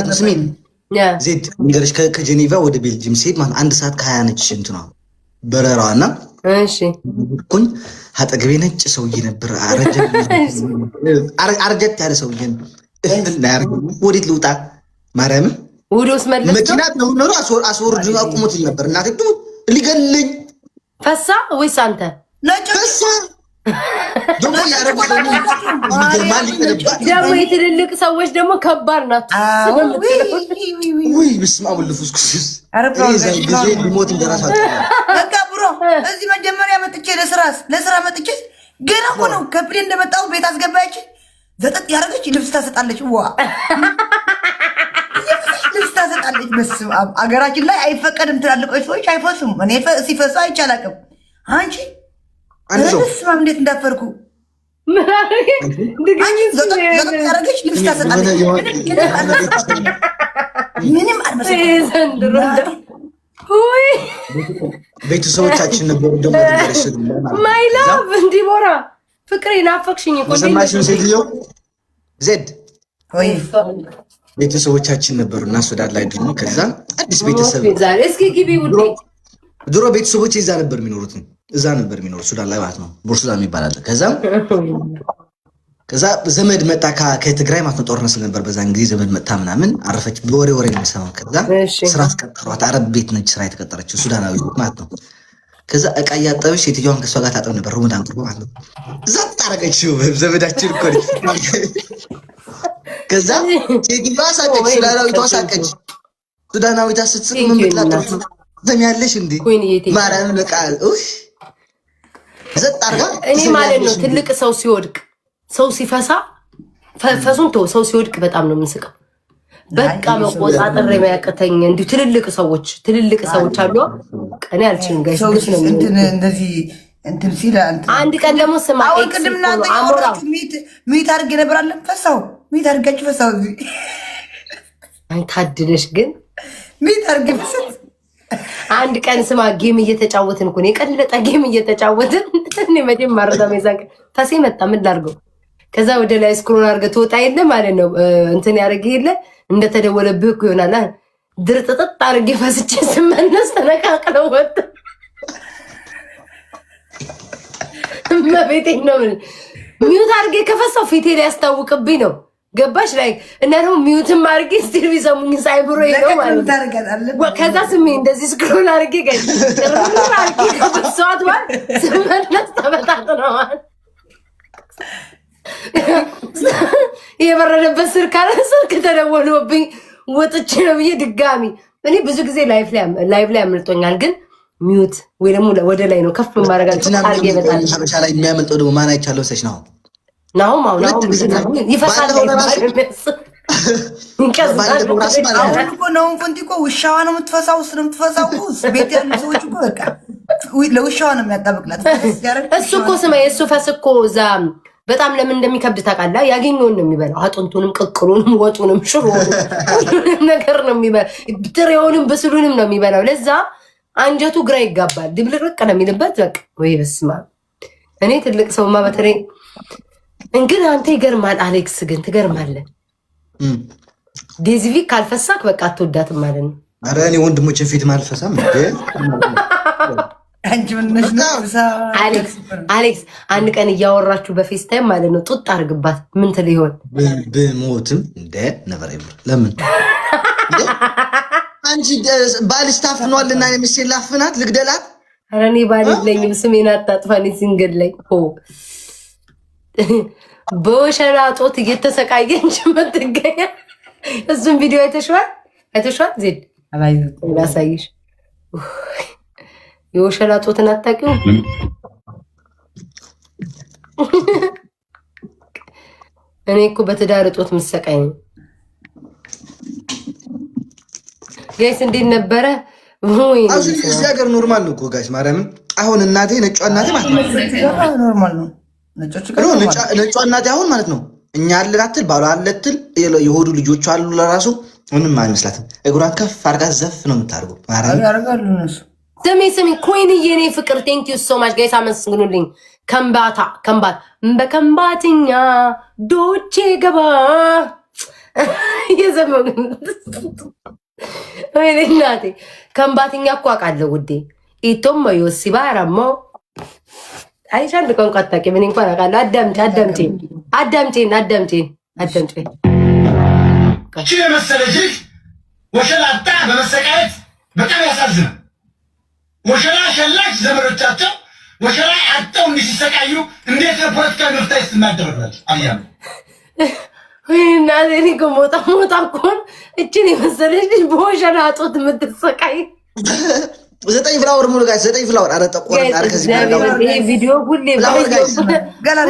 ማለት ነው። ስሜን ዜድ እንግዲህ ከጄኔቫ ወደ ቤልጂየም ሲሄድ ማለት 1 ሰዓት ከ20 ነች እንትኗ በረራዋና እሺ ኩን አጠገቤ ነጭ ሰውዬ ነበር። አረጀት ያለ ሰውዬ ነው። ወዴት ልውጣ ማርያም ውዶስ መለስ መኪና ነው አስወርዱ አቁሙት ነበር። እናቴ ሊገለኝ ፈሳ ወይስ አንተ ፈሳ ደግሞ የትልልቅ ሰዎች ደግሞ ከባድ ናቸው። ውይ በስመ አብ ወልድ ወመንፈስ ቅዱስ ሞት እንደራሳ በቃ ብሮ እዚህ መጀመሪያ መጥቼ ለስራ መጥቼ ገና እኮ ነው ከፕሌን እንደመጣሁ ቤት አስገባች። ዘጠጥ ያደረገች ልብስ ታሰጣለች። ዋ ልብስ ታሰጣለች። በስመ አብ አገራችን ላይ አይፈቀድም። ትላልቆች ሰዎች አይፈሱም። እኔ ሲፈሱ አይቻላቅም። አንቺ በስመ አብ እንዴት እንዳፈርኩ ዘጠጥ ያደረገች ልብስ ታሰጣለች። ምንም አልመሰለኝም። ቤተሰቦቻችን ነበሩ ደግሞ ማይ ላቭ እንዲቦራ ፍቅሬ ናፈቅሽኝ እኮ ሰማሽን ሴትዮ ዜድ ቤተሰቦቻችን ነበሩ እና ሱዳን ላይ ደግሞ ከዛ አዲስ ቤተሰብ እስኪ ግቢ ውዴ ድሮ ቤተሰቦች እዛ ነበር የሚኖሩት ሱዳን ላይ ማለት ነው ቦርሱዳን ይባላል ከዛ ዘመድ መጣ ከትግራይ ማለት ነው ጦርነት ነበር በዛን ጊዜ ዘመድ መጣ ምናምን አረፈች በወሬ ነው የሚሰማው ከዛ ስራ ተቀጠሯት አረብ ቤት ነች ስራ የተቀጠረችው ሱዳናዊ ማለት ነው ከዛ እቃ እያጠበች ሴትዮዋን ከሷ ጋር ታጠብ ነበር ረመዳን ቅርቦ ማለት ነው እዛ ታረቀችው ዘመዳችን እኮ ከዛ ሴትዮዋ ሳቀች ሱዳናዊቷ ሳቀች ሱዳናዊቷ ስትስቅ ምን ብትላጠፍ ነው ዘሚያለሽ እንዴ ማርያም በቃ ዘጥ አርጋ እኔ ማለት ነው ትልቅ ሰው ሲወድቅ ሰው ሲፈሳ ፈሱን ተው ሰው ሲወድቅ በጣም ነው የምንስቀው። በቃ መቆጣጠር የሚያቀተኝ እንዲሁ ትልልቅ ሰዎች አሉ። ቀኔ አልችልም ጋይስ ነው እንደዚህ እንትን ሲል አንድ ቀን ደግሞ ስማ ቅድምና አሞራው ሚት አድርጌ ነበር አለ ፈሳው ሚት አድርጋችሁ ፈሳው አይ ታድለሽ ግን ሚት አድርጌ ፈሳው አንድ ቀን ስማ ጌም እየተጫወትን እኮ ነው የቀለጠ ጌም እየተጫወትን እኔ መቼም ማረዳም ይዛቅ ፈሴ መጣ ምን ላድርገው ከዛ ወደ ላይ ስክሮል አድርገህ ትወጣ የለ ማለት ነው እንትን ያደርግ የለ እንደተደወለብህ እኮ ይሆናል ድርጥጥጥ አድርጌ ፈስቼ ስመለስ ተነቃቅለው ወጥ መቤቴ ነው ሚዩት አድርጌ ከፈሳው ፊቴ ላይ ያስታውቅብኝ ነው ገባሽ ላይ እና ደግሞ ሚዩትም አድርጌ ስቲል ቢሰሙኝ ሳይብሮ ነው ማለት ነው ከዛ ስሜ እንደዚህ ስክሮል አድርጌ ጋር አድርጌ ከፈሳት ማለት ስመለስ ተበታትነዋል የበረደበት ስር ካለ ስልክ ተደወሎብኝ ወጥቼ ነው ብዬ ድጋሚ እኔ ብዙ ጊዜ ላይፍ ላይ አምልጦኛል ግን ሚዩት ወይ ደግሞ ወደ ላይ ነው ከፍ ማረጋችሁ አርጌ ይመጣል ሀበሻ ላይ የሚያመልጠው ደግሞ ማን አይቻለው ሰሽ ነው ናው ይፈሳል ነው እንኮ ውሻዋ ነው የምትፈሳው ቤት ያሉ ሰዎች እኮ በቃ ለውሻዋ ነው የሚያጣብቅላት እሱ እኮ ስማ የእሱ ፈስ እኮ እዛ በጣም ለምን እንደሚከብድ ታውቃለህ? ያገኘውን ነው የሚበላው። አጥንቱንም፣ ቅቅሉንም፣ ወጡንም፣ ሽሮውንም ነገር ነው የሚበላው። ጥሬውንም ብስሉንም ነው የሚበላው። ለዛ አንጀቱ ግራ ይጋባል። ድብልቅልቅ ነው የሚልበት። በቃ ወይ በስመ አብ። እኔ ትልቅ ሰውማ በተለይ እንግዲህ አንተ ይገርማል። አሌክስ ግን ትገርማለህ። ዴዚቪ ካልፈሳክ በቃ አትወዳትም ማለት ነው። ኧረ እኔ ወንድሞቼ ፊት ማልፈሳም አሌክስ አንድ ቀን እያወራችሁ በፌስታይም ማለት ነው ጡጥ አርግባት ምን ትል ይሆን? ብሞትም እንደ ነበር ይብር ለምን አንቺ ባልሽ ታፍኗልና የሚስል ላፍናት ልግደላት? ኧረ እኔ ባል የለኝም ስሜን አታጥፋኝ ሲንገድ ላይ በወሸላ ጦት እየተሰቃየች ምትገኛ እሱም ቪዲዮ አይተሽዋል ዜድ ላሳይሽ የወሸላ ጦትን አታውቂው? እኔ እኮ በትዳር ጦት ምሰቃይ ነው። ጋይስ እንዴት ነበረ? እዚህ ሀገር ኖርማል ነው እኮ ጋይስ ማርያምን። አሁን እናቴ ነጯ እናቴ ማለት ነው ኖርማል ነው። ነጯ እናቴ አሁን ማለት ነው እኛ አለን አትል ባሏ አለትል የሆዱ ልጆቹ አሉ ለራሱ ምንም አይመስላትም። እግሯን ከፍ አድርጋ ዘፍ ነው የምታደርገው ማርያምን ያደርጋሉ እነሱ። ስሚ ኮይን የኔ ፍቅር ቴንክ ዩ ሶ ማች ጋይስ አመስግኑልኝ። ከምባት በከምባትኛ ዶቼ ገባ የዘመኑ ወይኔ እናቴ ከምባትኛ እኮ አውቃለሁ ውዴ። ኢቶም ዮሲ ባራሞ አይሽ አንድ ቋንቋ አታውቂም። እኔ እንኳን አውቃለሁ። አዳምጪኝ። እሺ የመሰለሽ ወሸላታ በመሰቃየት በጣም ያሳዝናል። ወሸላ ሸላች ዘመዶቻቸው ወሸላ አጥተው እንዲህ ሲሰቃዩ እንዴት ለፖለቲካ መፍትሄ ስትናደርጋለች? አያም ወይና እኔ ሞጣ እኮ እችን የመሰለሽ ልጅ በወሸላ አጦት የምትሰቃይ 9 ፍላወር ሙሉ ጋር 9 ፍላወር አረ ጠቆረ አርከዚ ይሄ ቪዲዮ ሁሌ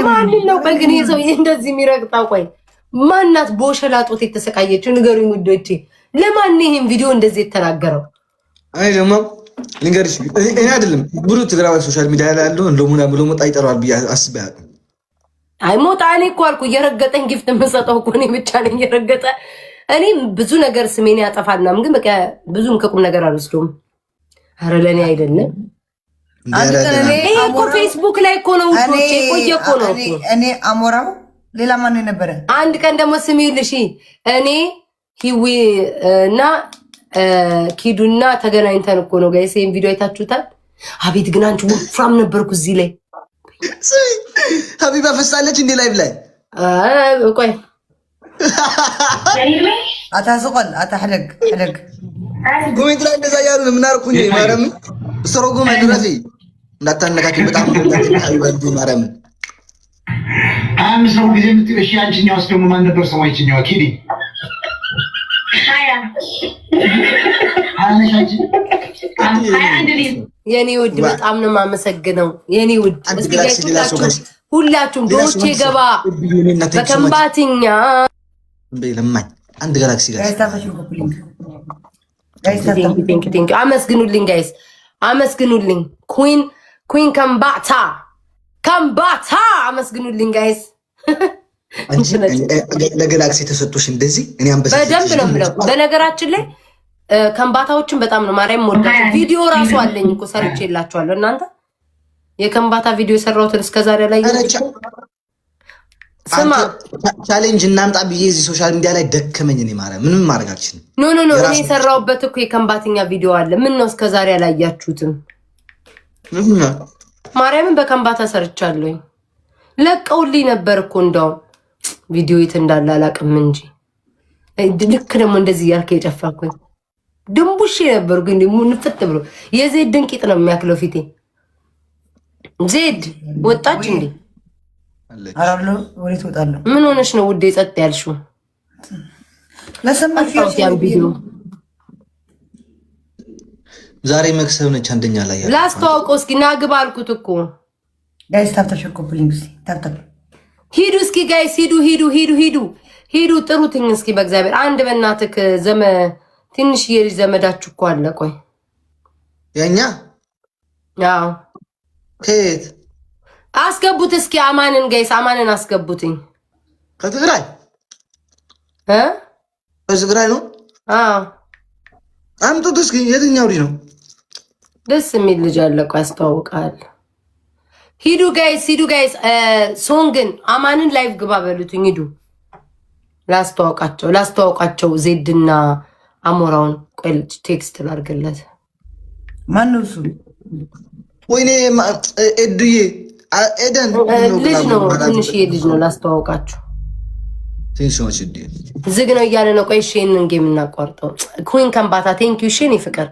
ማን ነው በግኔ ሰው እንደዚህ የሚረግጣው? ቆይ ማናት በወሸላ አጦት የተሰቃየችው? ንገሩኝ ውዶቼ። ለማን ይሄን ቪዲዮ እንደዚህ የተናገረው? አይ ደግሞ ልንገርሽ እኔ አይደለም ብሉ ትግራዋይ ሶሻል ሚዲያ ላይ ያለው እንደሙና ብሎ ሞጣ ይጠራል ብዬ አስበያ። አይ ሞጣ እኔ እኮ አልኩ እየረገጠኝ ጊፍት የምሰጠው እኮ እኔ ብቻ ነኝ እየረገጠ። እኔ ብዙ ነገር ስሜን ያጠፋልና ግን በቃ ብዙም ከቁም ነገር አልወስዶም። አረ ለኔ አይደለም ይሄ እኮ ፌስቡክ ላይ እኮ ነው ውዶቼ። ቆየ እኮ ነው እኔ አሞራው ሌላ ማን ነበረ? አንድ ቀን ደግሞ ስሚልሽ እኔ ሂዊ እና ኪዱና ተገናኝተን እኮ ነው ጋይስ። ይሄን ቪዲዮ አይታችሁታል? አቤት ግን አንቺ ወፍራም ነበርኩ እዚህ ላይ። ሀቢባ ፈሳለች እንዴ ላይቭ ላይ? ቆይ አታስቆል አታሕለግ ኮሜንት ላይ እንደዛ ያሉ ምን አርኩኝ? ማረም ሰሮጎ ማድረፊ እንዳታነካኪ በጣም ሀቢባ ማረም አምስት ጊዜ የምትልሽ አንቺኛው ውስጥ ደግሞ ማን ነበር ሰው? አይችኛው ኪዲ የኔ ውድ በጣም ነው የማመሰግነው። የኔ ውድ ሁላችሁም ዶቼ ገባ በከምባትኛ ለማኝ አንድ ጋላክሲ ጋር አመስግኑልኝ ጋይስ፣ አመስግኑልኝ። ኩዊን ከምባታ አመስግኑልኝ ጋይስ። ለጋላክሲ ተሰጥቶሽ እንደዚህ እኔ አንበሳ በደንብ ነው የምለው። በነገራችን ላይ ከምባታዎችን በጣም ነው ማርያም ወዳቸው። ቪዲዮ ራሱ አለኝ እኮ ሰርቼላችኋለሁ። እናንተ የከምባታ ቪዲዮ የሰራሁትን እስከዛሬ ላይ ስማ ቻሌንጅ እናምጣ ብዬ እዚህ ሶሻል ሚዲያ ላይ ደከመኝ። እኔ ማርያም ምንም ማድረግ አልችልም። ኖ እኔ የሰራሁበት እኮ የከምባትኛ ቪዲዮ አለ። ምን ነው እስከዛሬ አላያችሁትም? ማርያምን በከምባታ ሰርቻለሁኝ። ለቀውልኝ ነበር እኮ እንደውም ቪዲዮ የት እንዳለ አላውቅም እንጂ ልክ ደግሞ እንደዚህ እያልከ የጨፋኩኝ ድንቡሽ ነበር። ግን ንፍት ብሎ የዜድ ድንቂጥ ነው የሚያክለው ፊቴ። ዜድ ወጣች እንዴ? አራሎ ወሬት ወጣለሁ። ምን ሆነሽ ነው ውዴ ጸጥ ያልሽው? ለሰማሽ ቪዲዮ ዛሬ መክሰብ ነች አንደኛ ላይ ያለው ላስተዋውቀው እስኪ ናግባ አልኩት እኮ ጋይስ። ታብታሽኮብልኝ እስኪ ታብታብ ሂዱ እስኪ ጋይስ ሂዱ ጥሩትኝ እስኪ በእግዚአብሔር። አንድ በእናትህ ትንሽዬ ልጅ ዘመዳችሁ እኮ አለ። ቆይ ያኛ ያው ከየት አስገቡት እስኪ አማንን ጋይስ፣ አማንን አስገቡትኝ። ከትግራይ ከትግራይ ነው። አምጡት እስኪ። የትኛው ልጅ ነው? ደስ የሚል ልጅ አለ። ቆይ ያስተዋውቃል። ሂዱ ጋይስ ሶንግን አማንን ላይቭ ግባ በሉትኝ። ሂዱ ላስተዋውቃቸው ዜድና አሞራውን። ቆይ ቴክስት ላድርግለት። ማን ነው እሱ? ወይኔ ኤዱዬ ኤደን ልጅ ነው፣ ትንሽዬ ልጅ ነው። ላስተዋውቃችሁ። ትንሽዎች ዝግ ነው እያለ ነው። ቆይ እሺን ጌም እናቋርጠው። ኩዊን ከምባታ ቴንኪዩ። እሺን ይፍቅር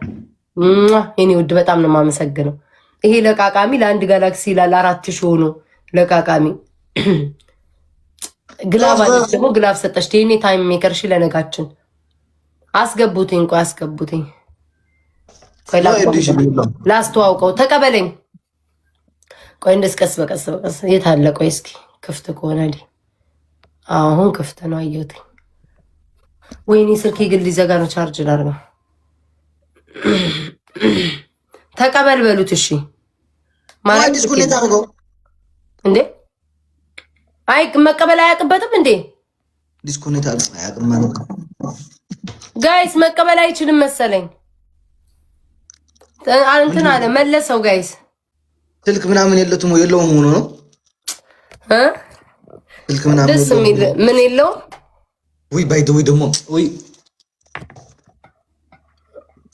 የኔ ውድ በጣም ነው የማመሰግነው። ይሄ ለቃቃሚ ለአንድ ጋላክሲ ይላል 4000 ሆኖ ለቃቃሚ ግላብ አለች ደግሞ ግላብ ሰጠች። ቴኔ ታይም ሜከር እሺ ለነጋችን አስገቡትኝ። ቆይ አስገቡትኝ። ቆይ ላስተዋውቀው። ተቀበለኝ። ቆይ እንደስቀስ በቀስ የት አለ? ቆይ እስኪ ክፍት ከሆነ አሁን ክፍት ነው አየሁትኝ። ወይኔ ስልኬ ግን ሊዘጋ ነው። ቻርጅ ላድርገው። ተቀበል በሉት። እሺ ማለት ዲስኮኔክት አድርገው እንዴ? አይ መቀበል አያውቅበትም እንዴ? ዲስኮኔክት አያውቅም ማለት ነው ጋይስ። መቀበል አይችልም መሰለኝ። እንትን አለ መለሰው ጋይስ። ስልክ ምናምን የለውም ሆኖ ነው ስልክ ምናምን ደስ የሚል ምን የለውም። ወይ ባይዶ ወይ ደግሞ ወይ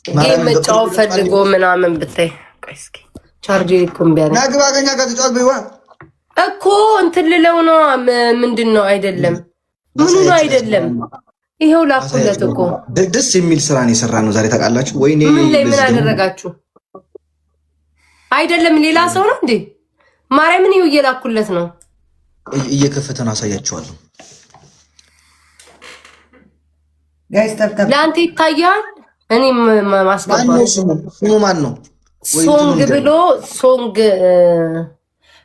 ጌም መጫወት ፈልጎ ምናምን ብታይ ቆይ እስኪ ቻርጅ ይኮምቢያ ነው ናግባ ገኛ ጋር ተጫወት በይዋ እኮ እንትን ልለው ነው ምንድነው አይደለም ምኑ ነው አይደለም ይሄው ላኩለት እኮ ደስ የሚል ስራ ነው የሰራ ነው ዛሬ ታውቃላችሁ ወይ ምን አደረጋችሁ አይደለም ሌላ ሰው ነው እንዴ ማርያምን ይው እየላኩለት ነው እየከፈተ ነው አሳያችኋለሁ ጋይስ ተብተብ ላንተ ይታያል እኔም ማስገባው ስሙ ማን ነው ሶንግ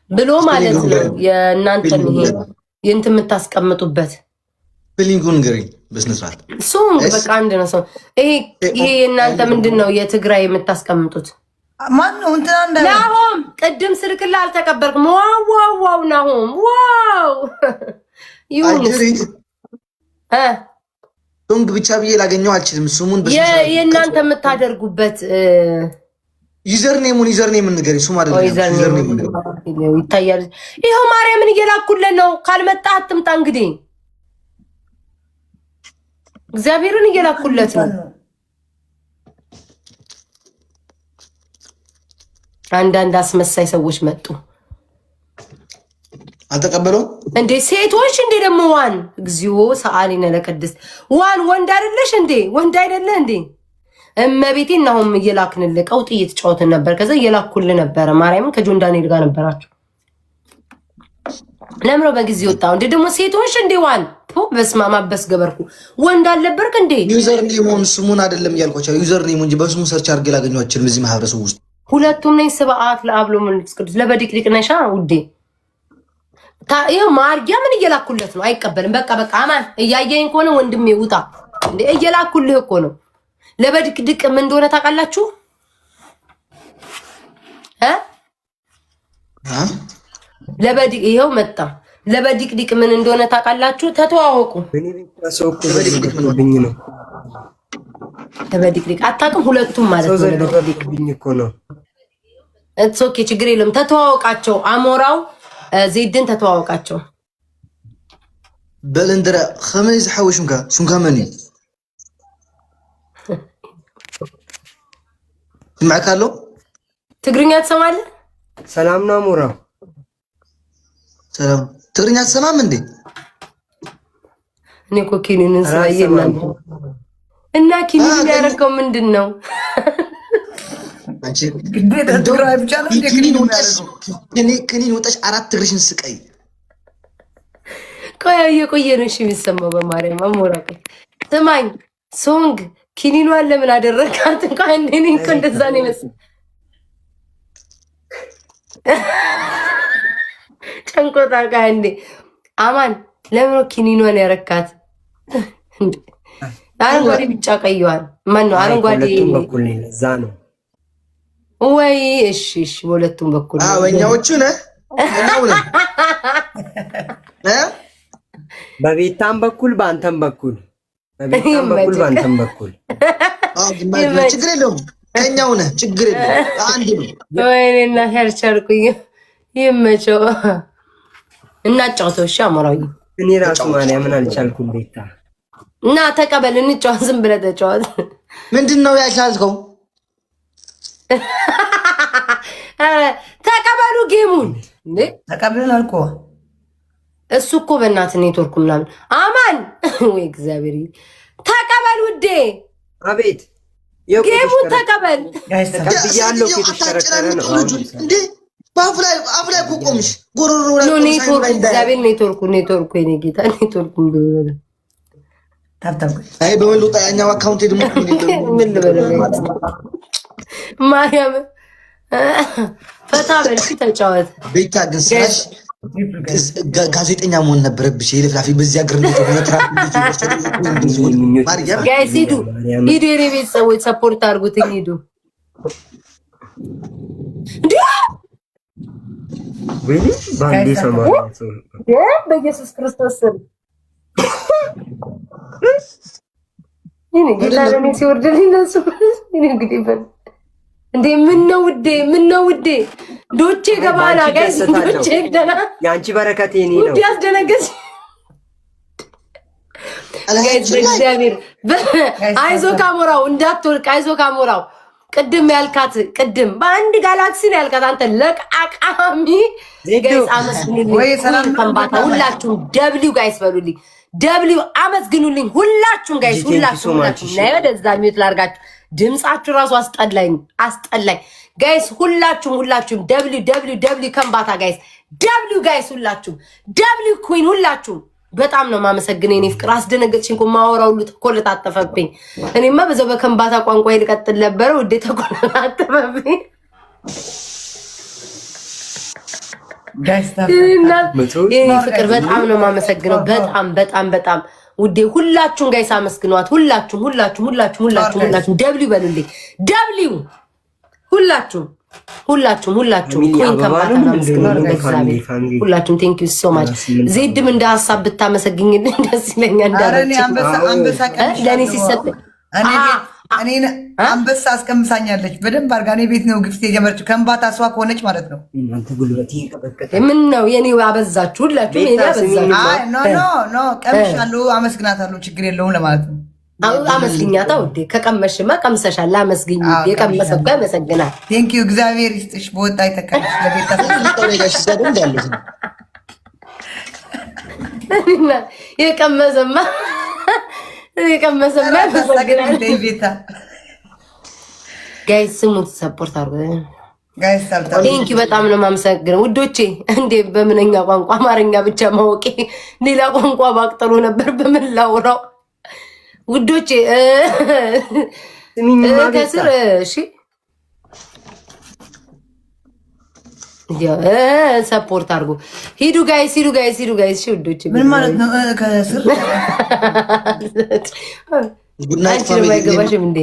ብሎ ማለት ነው የእናንተን ይሄ የእንትን የምታስቀምጡበት ፕሊንጉን ግሪ በስነስርዓት ሶንግ በቃ አንድ ነው ሰው ይሄ የእናንተ ምንድነው የትግራይ የምታስቀምጡት ማን ነው እንትና እንደ ናሆም ቅድም ስልክላ አልተቀበልኩም ዋው ናሆም ዋው ይሁን ሶንግ ብቻ ብዬ ላገኘው አልችልም ስሙን የእናንተ የምታደርጉበት ዩዘር ኔሙን ንገሪ ሱም አይደለም ዩዘር ኔሙን ይታያል ይሄው ማርያምን እየላኩለት ነው ካልመጣ አትምጣ እንግዲህ እግዚአብሔርን እየላኩለት ነው አንዳንድ አስመሳይ ሰዎች መጡ አልተቀበለው እንዴ ሴቶች እንዴ ደግሞ ዋን እግዚኦ ሰአሊነ ለቅድስት ዋን ወንድ አይደለሽ እንዴ ወንድ አይደለ እንዴ እመቤቴ እናሁም እየላክንልህ ቀውጥ እየተጫወትን ነበር ከዛ እየላኩልህ ነበረ ማርያምን ከጆን ዳንኤል ጋር ነበራችሁ ለምሮ በጊዜ ወጣው እንዴ ደግሞ ሴቶች እንዴ ዋን በስማማ በስገበርኩ ወንድ አልነበርክ እንዴ ዩዘር ኔሙን ስሙን አይደለም ያልኳቸው ዩዘር ኔሙን እንጂ በስሙ ሰርች አድርጌ ላገኘዋችሁ በዚህ ማህበረሰብ ውስጥ ሁለቱም ነኝ ስብዓት ለአብሎ መንፈስ ቅዱስ ለበዲቅዲቅ ነሻ ውዴ ታየው ማርጊያ ምን እየላኩለት ነው አይቀበልም በቃ አማን እያየኝ ከሆነ ወንድሜ ውጣ እንዴ እየላኩልህ እኮ ነው ለበዲቅዲቅ ምን እንደሆነ ታውቃላችሁ ለበዲቅ ይሄው መጣ ለበዲቅዲቅ ምን እንደሆነ ታውቃላችሁ ተተዋወቁ ለበዲቅዲቅ አታውቅም ሁለቱም ማለት ነው ለበዲቅዲቅ እኮ ነው ኦኬ ችግር የለም ተተዋወቃቸው አሞራው ዜድን ተተዋወቃቸው በለንደረ خميس حوشمካ ሱንካ ማን ማካሎ ትግርኛ ትሰማለህ ሰላም ነው አሞራው ሰላም ትግርኛ ትሰማም እንዴ እኔ እኮ ኪኒንን ሳይየና እና ኪኒን ያረከው ምንድነው አንቺ ግዴታ ትግራይ ብቻ ነው ከኒን ወጣሽ አራት ትግርሽን ስቀይ ቆየ ነው እሺ የሚሰማው በማርያም አሞራ ስማኝ ሶንግ ኪኒኗን ለምን አደረካት እንኳን እንደኔ እኮ እንደዛ ነው ይመስል ጨንቆታ ጋር እንዴ አማን ለምን ኪኒኗን ያረካት አረንጓዴ ቢጫ ቀይዋል ማን ነው አረንጓዴ በኩል ለዛ ነው ወይ እሺ በሁለቱም በኩል ወኛዎቹ ነህ በቤታም በኩል በአንተም በኩል በቤታም በኩል በአንተም በኩል ችግር የለውም ከኛው ነህ ችግር የለውም አንድ ነው ወይኔና ሄርቻልኩኝ ይመቸው እናጫውተው እሺ አሞራው እኔ ራሱ ማርያምን አልቻልኩም ቤታ እና ተቀበል እንጫወት ዝም ብለህ ተጫወት ምንድነው ያልቻልከው ተቀበሉ ጌሙን እንዴ ተቀበልን እኮ እሱ እኮ በእናት ኔትወርኩ ምናምን አማን ወይ እግዚአብሔር ተቀበል ውዴ አቤት ጌሙን ተቀበል ተቀብያለሁ ከተሽከረከረ ነው እንዴ አፍ ላይ ቆምሽ ጎሮሮ ላይ ኔትወርክ እግዚአብሔር ኔትወርኩ የኔ ጌታ ኔትወርኩ እንደሆነ ታብታብ አይ በመልውጣ ያኛው አካውንት ደግሞ ምን ልበል ማርያም ፈታ በልሽ ተጫወት ቤታ ግን ስራሽ ጋዜጠኛ መሆን ነበረብሽ የለፍላፊ በዚያ ግር ነው ማርያም ጋይስ ሂዱ የኔ ቤተሰቦች ሰፖርት አድርጉትኝ ሂዱ ወይ ባንዲ ሰማው በኢየሱስ ክርስቶስ ስም ይሄ ጌታ ለኔ ሲወርድልኝ ነው እኔ እንግዲህ እንዴ ምን ነው ውዴ ዶቼ ገባና ጋይስ ዶቼ ደና ያንቺ በረከት የኔ ነው ውዴ አስደነገስ እግዚአብሔር አይዞ ካሞራው እንዳትወርቅ አይዞ ካሞራው ቅድም ያልካት ቅድም በአንድ ጋላክሲ ነው ያልካት አንተ ለቃቃሚ ጋይስ አመስግኑልኝ ከምባታ ሁላችሁም ደብሊው ጋይስ በሉልኝ ደብሊው አመስግኑልኝ ሁላችሁም ጋይስ ሁላችሁም ነው ወደዛ ሚውት ላርጋችሁ ድምጻችሁ ራሱ አስጠላኝ ጋይስ ሁላችሁም ደብሊው ከምባታ ጋይስ ደብሊው ጋይስ ሁላችሁም ደብሊው ኩዊን ሁላችሁም በጣም ነው ማመሰግነኝ እኔ ፍቅር አስደነገጥሽኝ እኮ ማወራው ሁሉ ተኮለታተፈብኝ እኔማ በዛው በከምባታ ቋንቋ ይልቀጥል ነበር ወዴ ተኮለታተፈብኝ እኔ ፍቅር በጣም ነው ማመሰግነው በጣም ውዴ ሁላችሁም ጋይስ አመስግኗት ሁላችሁም ደብሊው በሉልኝ ደብሊው ሁላችሁም ኮይን ከባታ ሁላችሁም ቴንክ ዩ ሶ ማች ዜድም እንደ ሐሳብ ብታመሰግኝልኝ ደስ ይለኛል እንዳረኝ አንበሳ ለኔ ሲሰጥ እኔ አንበሳ አስቀምሳኛለች በደንብ አርጋ እኔ ቤት ነው ግፍት የጀመረችው ከምባታ እሷ ከሆነች ማለት ነው እናንተ ጉልበት ይቀበቀተ ምን ነው የኔ አበዛችሁ ሁላችሁም የኔ አበዛችሁ አይ ኖ ቀምሻለሁ አመስግናታለሁ ችግር የለውም ለማለት ነው አመስግኛታ ውዴ ከቀመሽማ ቀምሰሻል አመስግኝ የቀመሰ እኮ ያመሰግናል ቴንክ ዩ እግዚአብሔር ይስጥሽ በወጣ ይተካልሽ ለቤታ የቀመሰማ ያመሰግናል ቤታ ጋይስ ስሙት ሰፖርት አድርጉ ጋይስ ቴንክ ዩ በጣም ነው የማመሰግነው ውዶቼ እንዴ በምንኛ ቋንቋ አማርኛ ብቻ ማወቄ ሌላ ቋንቋ ባቅጠሩ ነበር በምን ላውራው ውዶቼ ከስር እሺ ሰፖርት አድርጉ ሂዱ ጋይስ እሺ ውዶቼ ምን ማለት ነው ከስር አንቺ ነው የማይገባሽም እንዴ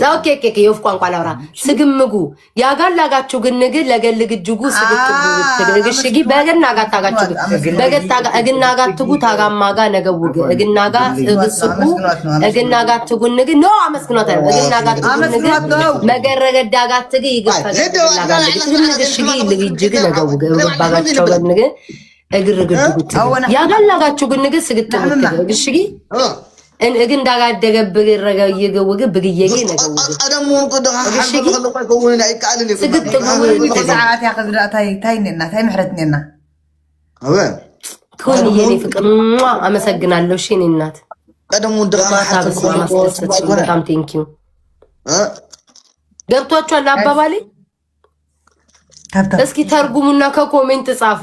ኦኬ የወፍ ቋንቋ ላውራ ስግምጉ ያጋላጋችሁ ግንግ ለገልግጅጉ ስግጥጉ ትግርግሽጊ በገናጋታጋችሁ እግናጋትጉ ታጋማጋ ነገውግ እግናጋትጉ እግናጋትጉ ንግ ኖ አመስግኖት እግናጋትጉ ንግ መገረገዳጋትግ ይግፋግሽጊ ልግጅግ ነገውግ ባጋቸው በንግ እግርግጅጉት ያጋላጋችሁ ግንግ ስግጥጉ ትግርግሽጊ እግን ዳጋደገ ብግረጋ ይገውግ ብግየጌ ነገው አደሙ ቆደጋ ሐልቆ ከሆነ አይቃልን ሰዓት ያቀዝራ ታይነና ታይ ምሕረትነና አወ ኮን የኔ ፍቅር አመሰግናለሁ እሺ እኔ እናት ቀደሙ እንደጋ በጣም ቴንክ ዩ ገብቷችኋል አባባሌ እስኪ ተርጉሙና ከኮሜንት ጻፉ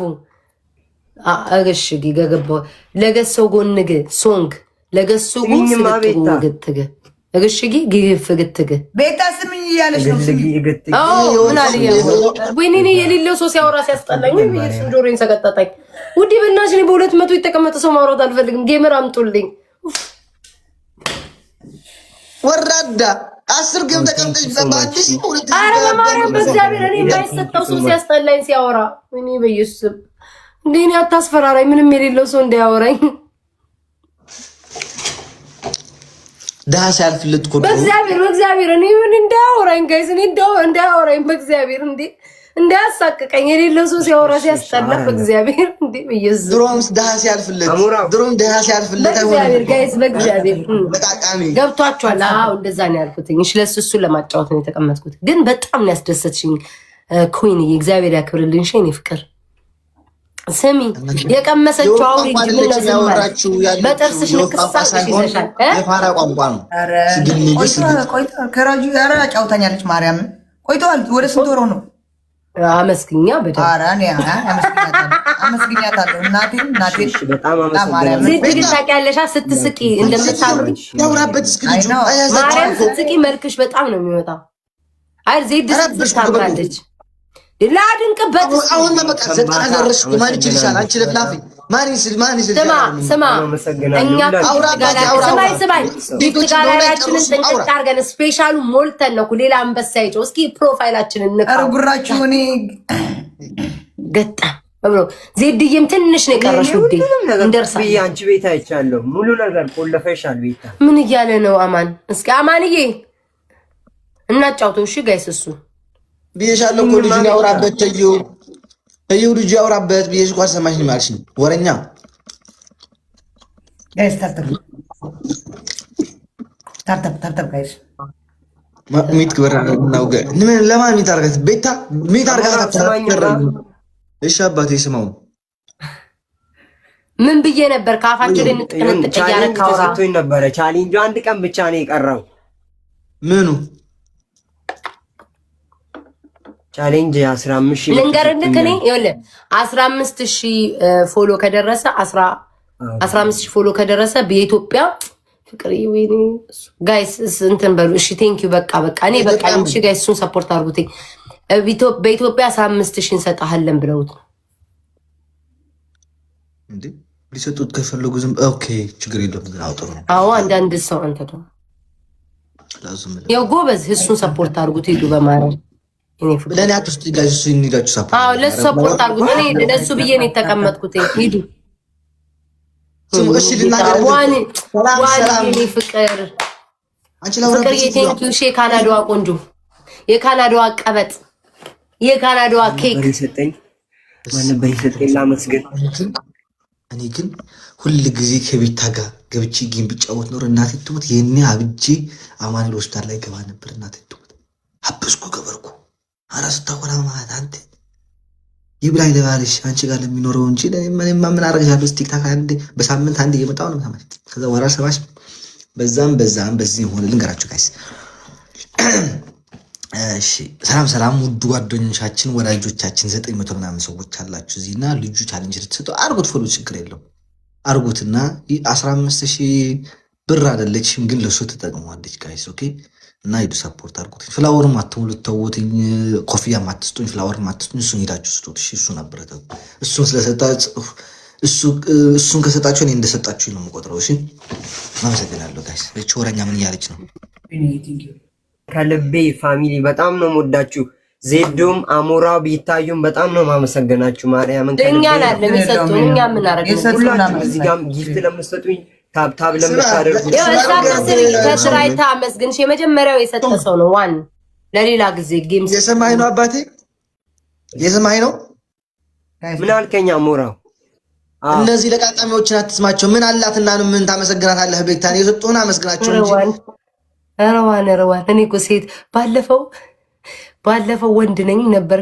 እሺ ገገባው ለገሰው ጎንግ ሶንግ ለገሱ ጉግትገ እግሽጊ ግፍግትገ ቤታ ስምኝ እያለሽ ነው ስሚ ምን አለ ወይኔ የሌለው ሰው ሲያወራ ሲያስጠላኝ ይብይስ ጆሮኝ ሰቀጣጣኝ ውዲ በእናትሽ ነው በ200 የተቀመጠ ሰው ማውራት አልፈልግም ጌመር አምጡልኝ ወራዳ 10 ጌም ተቀምጠሽ በባትሽ አረ በማርያም በእግዚአብሔር እኔ የማይሰጠው ሰው ሲያስጠላኝ ሲያወራ ወይኔ በኢየሱስ እንደኔ አታስፈራራኝ ምንም የሌለው ሰው እንዳያወራኝ ዳህ ሲያልፍልት ኮዶ በእግዚአብሔር እኔ ምን እንዳያወራኝ ጋይስ እኔ እንዳያወራኝ በእግዚአብሔር እንዳያሳቅቀኝ የሌለው ሰው ሲያወራ ሲያስጠላ በእግዚአብሔር እንዴ በኢየሱስ ድሮምስ ዳህ ሲያልፍልት በእግዚአብሔር ጋይስ በእግዚአብሔር በጣቃሚ ገብቷችኋል አዎ እንደዛ ነው ያልኩትኝ እሺ ለሱ ለማጫወት ነው የተቀመጥኩት ግን በጣም ነው ያስደሰትሽኝ ኩዊን እግዚአብሔር ያክብርልኝ እሺ እኔ ፍቅር ስሚ የቀመሰችው አውሪ ምን ነው ዘመራችሁ በጥርስሽ ንክሳሽ ይዘሻል የፋራ ቋንቋ ነው ቆይቷል ከራጁ ያራ ጫውታኛለች ማርያም ቆይቷል ወደ ስንት ወሮ ነው አመስግኛ በጣም አራኔ አመስግኛታለሁ እናቴ በጣም አመሰግናለሁ ዜድ ታውቂያለሽ ስትስቂ እንደምታምሪ ያውራበት እስክሪጁ ማርያም ስትስቂ መልክሽ በጣም ነው የሚወጣው አይ ዜድ ታምራለች ላድንቅበት አሁን በቃ ዘጠና ገርሽ ማን ይችላል አንቺ ለፍላፊ ማን ስማ እኛ ስማይ ቢትጋራያችንን ጥንቅቅ አድርገን ስፔሻሉ ሞልተን ነው ሌላ አንበሳ ይጮህ እስኪ ፕሮፋይላችንን እንቀር ጉራችሁ እኔ ገጣ ብሎ ዜድዬም ትንሽ ነው የቀረሽ ውዴ እንደርሳ አንቺ ቤት አይቻለሁ ሙሉ ነገር ቆለፈሻል ቤታ ምን እያለ ነው አማን እስኪ አማንዬ እናጫውተው እሺ ጋይስ እሱ ቢየሻለሁ እኮ ልጅ ያወራበት ተዩ ልጅ ያወራበት ቢየሽ ቋስ ሰማሽ ነው ማለሽ ወረኛ ጋይስ ታተሩ ታብታብ ጋይስ ሚት ግበራ ነው ገ ለማን ሚት አርጋት ቤታ ሚት አርጋት እሺ አባቴ ስማው ምን ብዬ ነበር ካፋችሁ ላይ እንጥቅንጥቅ ያረካው ተሰጥቶኝ ነበር ቻሌንጁ አንድ ቀን ብቻ ነው የቀረው ምኑ ቻሌንጅ 15000 ልንገርልህ እኔ ይኸውልህ 15000 ፎሎ ከደረሰ 15000 ፎሎ ከደረሰ በኢትዮጵያ ፍቅር ይወይኔ ጋይስ እንትን በሉ እሺ ቴንክ ዩ በቃ እኔ በቃ እሺ ጋይስ እሱን ሰፖርት አድርጉት በኢትዮጵያ 15000 እንሰጣለን ብለውት እንዴ ሊሰጡት ከፈለጉ ዝም ኦኬ ችግር የለውም ግን አውጥሩ አዎ አንዳንድ ሰው አንተ ደግሞ ያው ጎበዝ እሱን ሰፖርት አድርጉት ሂዱ በማረም ለኔ አትስጡ ጋይስ እሱ እንሂዳችሁ ሰፖርት አዎ ለሱ ሰፖርት አድርጉት እኔ ለሱ ብዬ ነው የተቀመጥኩት ሂዱ እሺ ልናገር ዋኒ ፍቅር አንቺ ላውራ ፍቅር የቴንኪው ካናዳዋ ቆንጆ የካናዳዋ ቀበጥ የካናዳዋ ኬክ በሪሰጠኝ ማን በሪሰጠኝ ላመስገን እኔ ግን ሁሉ ጊዜ ከቤታ ጋር ገብቼ ጌም ብጫወት ኖር እናቴ ትሙት የኔ አብጄ አማኑኤል ሆስፒታል ላይ ገባ ነበር እናቴ ትሙት አብስኩ ገበርኩ አራስ ታወራ ማለት አንተ ይብላይ ለባልሽ አንቺ ጋር ለሚኖረው እንጂ ለምን ምን አረጋለሁ ቲክታክ አንዴ በሳምንት አንዴ እየመጣው ነው ማለት ከዛ ወራ ሰባሽ በዛም በዚህ ሆነ ልንገራችሁ ጋይስ እሺ ሰላም ውድ ጓደኞቻችን ወዳጆቻችን 900 ምናምን ሰዎች አላችሁ እዚህና ልጁ ቻሌንጅ ልትሰጡ አርጉት ፎሎ ችግር የለው አርጉትና 15000 ብር አይደለችም ግን ለሱ ተጠቅሟለች ጋይስ ኦኬ እና ሂዱ ሰፖርት አርጉት ፍላወርም አትሙሉት ተውትኝ ኮፊያም አትስጡኝ ፍላወርም አትስጡኝ እሱን ሄዳችሁ ስጡት እሺ እሱን አብረታው እሱን ስለሰጣችሁ እሱን ከሰጣችሁ እኔ እንደሰጣችሁ ነው የምቆጥረው እሺ ማመሰግናለሁ ጋይስ እቺ ወረኛ ምን ያለች ነው ከልቤ ፋሚሊ በጣም ነው የምወዳችሁ ዜዶም አሞራው ቢታዩም በጣም ነው ማመሰግናችሁ ማርያምን እኛ አለን የሰጡን እኛ ምን አረጋግጥ ሁላችሁም እዚህ ጋር ጊፍት ለምትሰጡኝ ታብታብ ለምታደርጉ ከስራይታ አመስግንሽ የመጀመሪያው የሰጠ ሰው ነው ዋን ለሌላ ጊዜ ጌም የሰማይ ነው አባቴ የሰማይ ነው ምን አልከኛ አሞራው እነዚህ ለቃቃሚዎችን አትስማቸው ምን አላትና ነው ምን ታመሰግናታለህ ቤታን የሰጡን አመስግናቸው እንጂ ረዋን እኔ እኮ ሴት ባለፈው ወንድ ነኝ ነበር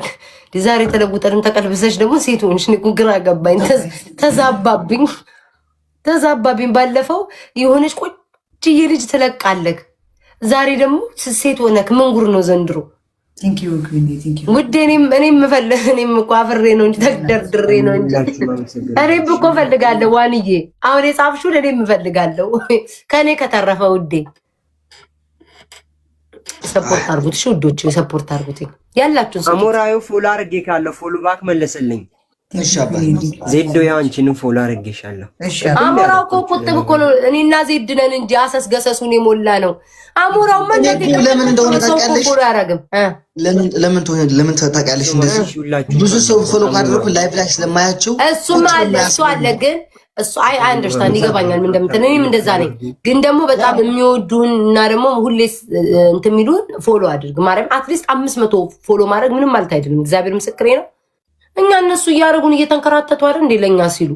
ዛሬ ተለውጠን ተቀልብሰሽ ደግሞ ሴት ሆንሽ እኔ እኮ ግራ ገባኝ ተዛባብኝ ባለፈው የሆነች ቆንጆዬ ልጅ ትለቃለህ ዛሬ ደግሞ ሴት ሆነክ ምን ጉር ነው ዘንድሮ ውዴ እኔም እኮ አፍሬ ነው እንጂ ተደርድሬ ነው እንጂ እኔም እኮ እፈልጋለሁ ዋንዬ አሁን የጻፍሽውን እኔም እፈልጋለሁ ከኔ ከተረፈ ውዴ ሰፖርት አርጉት እሺ ውዶች ሰፖርት አርጉት ያላችሁን አሞራዩ ፎሎ አርጌ ካለው ፎሎ ባክ መለሰልኝ እሺ አባዬ ዜዶ ያንቺን ፎሎ አርጌሻለሁ እሺ አሞራው እኮ ቁጥብ እኮ ነው እኔና ዜድ ነን እንጂ አሰስገሰሱን የሞላ ነው አሞራው ማለት ለምን እንደሆነ ታውቂያለሽ ለምን ታውቂያለሽ እንደዚህ ብዙ ሰው ፎሎ ካደረኩ ላይቭ ላይ ስለማያቸው እሱማ አለ ግን እሱ አይ አንደርስታንድ ይገባኛል ምን እንደምትነኝ እኔም እንደዛ ነኝ ግን ደግሞ በጣም የሚወዱን እና ደግሞ ሁሌ እንትን የሚሉን ፎሎ አድርግ ማርያም አትሊስት 500 ፎሎ ማድረግ ምንም ማለት አይደለም እግዚአብሔር ምስክሬ ነው እኛ እነሱ እያደረጉን እየተንከራተቱ አይደል እንዴ ለኛ ሲሉ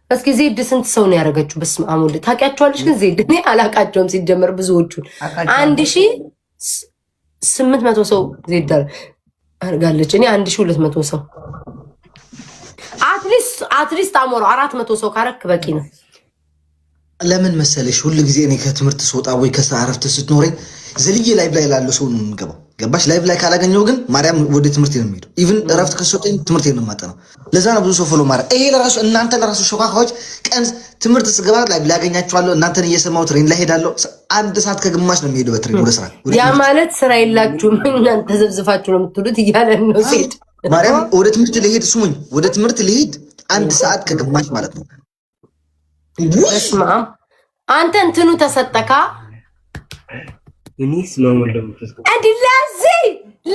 እስኪ ዜድ ስንት ሰው ነው ያደረገችው በስመ አብ ወልድ ታውቂያቸዋለሽ ግን ዜድ እኔ አላውቃቸውም ሲጀመር ብዙዎቹን 1800 ሰው ዜድ አድርጋለች እኔ 1200 ሰው አትሊስት አሞራ 400 ሰው ካረክ በቂ ነው ለምን መሰለሽ ሁሉ ጊዜ እኔ ከትምህርት ስወጣ ወይ ከስራ አረፍት ስትኖረኝ ዘልዬ ላይቭ ላይ ላለው ሰው ነው የምገባው ገባሽ ላይቭ ላይ ካላገኘው ግን ማርያም ወደ ትምህርት ነው የሚሄደው ኢቭን አረፍት ከሰጠኝ ትምህርት ነው የማጠናው ለዛ ነው ብዙ ሰው ፎሎ ማድረግ ይሄ ለራሱ እናንተ ለራሱ ሾካካዎች ቀን ትምህርት ስገባ ላይቭ ላገኛችኋለሁ እናንተን እየሰማው ትሬን ላይ ሄዳለሁ 1 ሰዓት ከግማሽ ነው የሚሄደው በትሬን ወደ ስራ ያ ማለት ስራ የላችሁም እናንተ ዘብዝፋችሁ ነው የምትሉት እያለ ነው ሴት ማርያም ወደ ትምህርት ልሄድ ስሙኝ ወደ ትምህርት ልሄድ 1 ሰዓት ከግማሽ ማለት ነው እስማ አንተ እንትኑ ተሰጠካ እኔስ ነው እንደምትስኩ እንዴ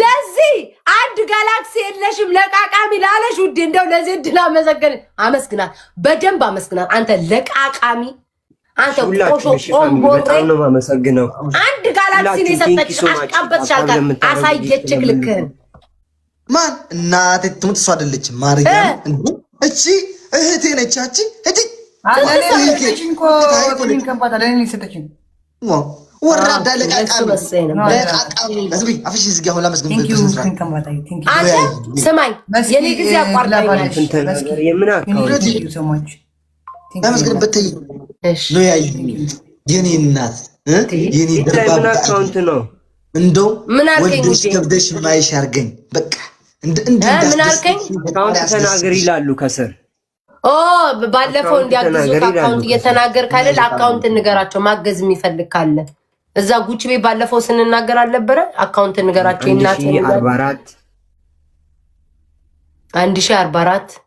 ለዚህ አንድ ጋላክሲ የለሽም ለቃቃሚ ላለሽ ውዴ እንደው ለዚህ ድላ አመስግናት በደንብ አመስግናት አንተ ለቃቃሚ አንተ ቆሾ በጣም ነው ማመሰግነው አንድ ጋላክሲ ነው የሰጠች አስቀበጥሻል አሳየችክ ልክህን ማን እናቴ ትሙት እሷ አይደለች ማርያም እቺ እህቴ ነች አቺ ወራዳ ለቃቃሚ አፍሽ ዝጊ። አሁን ላመስግን አንተ ስማኝ፣ የኔ ጊዜ አቋርጣኛል። ላመስግን በተይ ነው ያይ የኔ እናት የኔ ደርባ አካውንት ነው። እንደው ምን አልከኝ? ወንድሽ ከብደሽ ማይሽ አርገኝ በቃ ምን አልከኝ? አካውንት ተናገር ይላሉ ከስር። ባለፈው እንዲያግዙት አካውንት እየተናገር ካለ ለአካውንት እንገራቸው። ማገዝ የሚፈልግ ካለ እዛ ጉቺ ቤት ባለፈው ስንናገር አልነበረ? አካውንት እንገራቸው። እናት 44 1044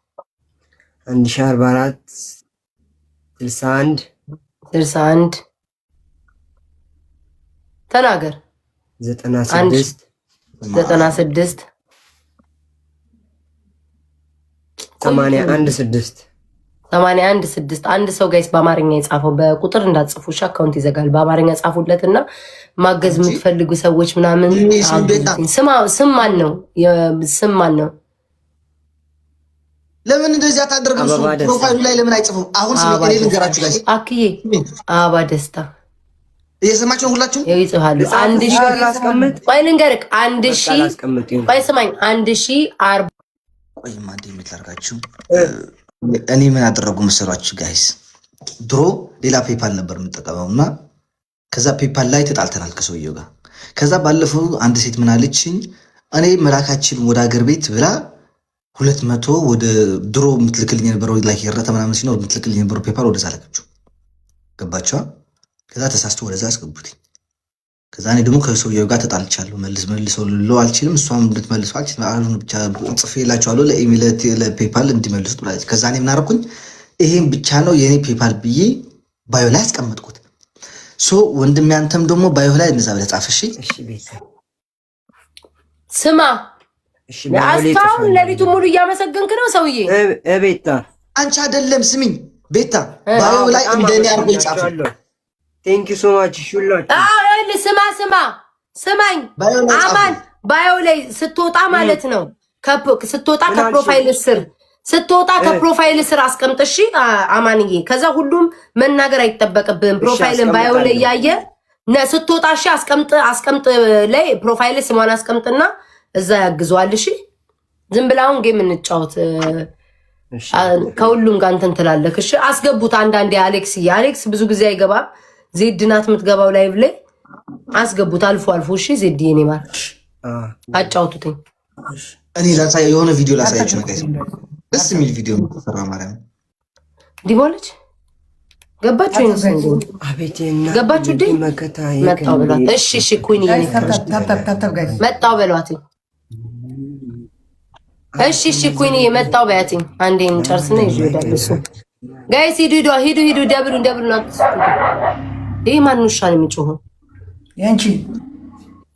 61 ተናገር 96 81 6 አንድ ሰው ጋይስ በአማርኛ የጻፈው በቁጥር እንዳትጽፉ እሺ። አካውንት ይዘጋል። በአማርኛ ጻፉለትና ማገዝ የምትፈልጉ ሰዎች ምናምን ስም ማን ነው? ስም ማን ነው? ለምን እንደዚህ አታደርጉም? ፕሮፋይሉ ላይ ለምን አይጽፉም? አሁን ስለ እኔ ልንገራችሁ ጋይስ። አክዬ አበባ ደስታ እየሰማችሁ ሁላችሁ ይጽፋሉ። 1000 አስቀምጥ። ቆይ ልንገርህ 1000 ቆይ ስማኝ 1040 ቆይ ማንዴ የምትላርጋችሁ እኔ ምን አደረጉ መሰሏችሁ ጋይስ? ድሮ ሌላ ፔፓል ነበር የምጠቀመው እና ከዛ ፔፓል ላይ ተጣልተናል ከሰውየው ጋር። ከዛ ባለፈው አንድ ሴት ምን አለችኝ፣ እኔ መላካችን ወደ ሀገር ቤት ብላ 200 ወደ ድሮ የምትልክልኝ የነበረው ላይ የረተ ምናምን ሲኖር የምትልክልኝ የነበረው ፔፓል ወደዛ ለቀችው። ገባችኋ? ከዛ ተሳስቶ ወደዛ አስገቡት። ከዛ እኔ ደግሞ ከሰውየው ጋር ተጣልቻለሁ። መልሰው ልለው አልችልም፣ እሷም እንድትመልሰው አልችልም። አሁን ብቻ ጽፌላቸዋለሁ ለኢሜል ለፔፓል እንዲመልሱት ብላለች። ከዛ እኔ ምን አደረኩኝ? ይሄን ብቻ ነው የኔ ፔፓል ብዬ ባዮ ላይ አስቀመጥኩት። ሶ ወንድም ያንተም ደግሞ ባዮ ላይ እንደዛ ብለህ ጻፍ። እሺ ስማ፣ እስካሁን ለሊቱ ሙሉ እያመሰገንክ ነው ሰውዬ። ቤታ አንቺ አይደለም ስሚኝ፣ ቤታ ባዮ ላይ እንደኔ አርጎ ይጻፍ። ቴንክ ዩ ሶ ማች ሹላችሁ። ስማኝ አማን ባዮ ላይ ስትወጣ ማለት ነው ስትወጣ ከፕሮፋይል ስር አስቀምጥሽ አማንዬ። ከዛ ሁሉም መናገር አይጠበቅብህም። ፕሮፋይልን ባዮ ላይ ያየ ስትወጣ እሺ አስቀምጥ ላይ ፕሮፋይል ስሟን አስቀምጥና እዛ ያግዟል። እሺ ዝም ብላውን ጌም እንጫወት ከሁሉም ጋር እንትን ትላለህ። እሺ አስገቡት። አንዳንዴ አሌክስ ብዙ ጊዜ አይገባም። ዜድ ናት የምትገባው ላይቭ ላይ አስገቡት አልፎ አልፎ። እሺ ዜድ የኔ ማር አጫውቱትኝ። እኔ የሆነ ቪዲዮ ላሳያችሁ ነው ጋይስ፣ ደስ የሚል ቪዲዮ ተሰራ ማለት ነው። ዲቦልች ገባችሁ? ገባችሁ? መጣው በሏት። እሺ ኩኒ መጣው በሏት። እሺ ኩኒ መጣው በያትኝ። አንዴ እንጨርስና ይዤ እሄዳለሁ። ጋይስ ሂዱ ደብሉ ናት። ይሄ ማን ውሻ ነው የሚጮኸው? ያንቺ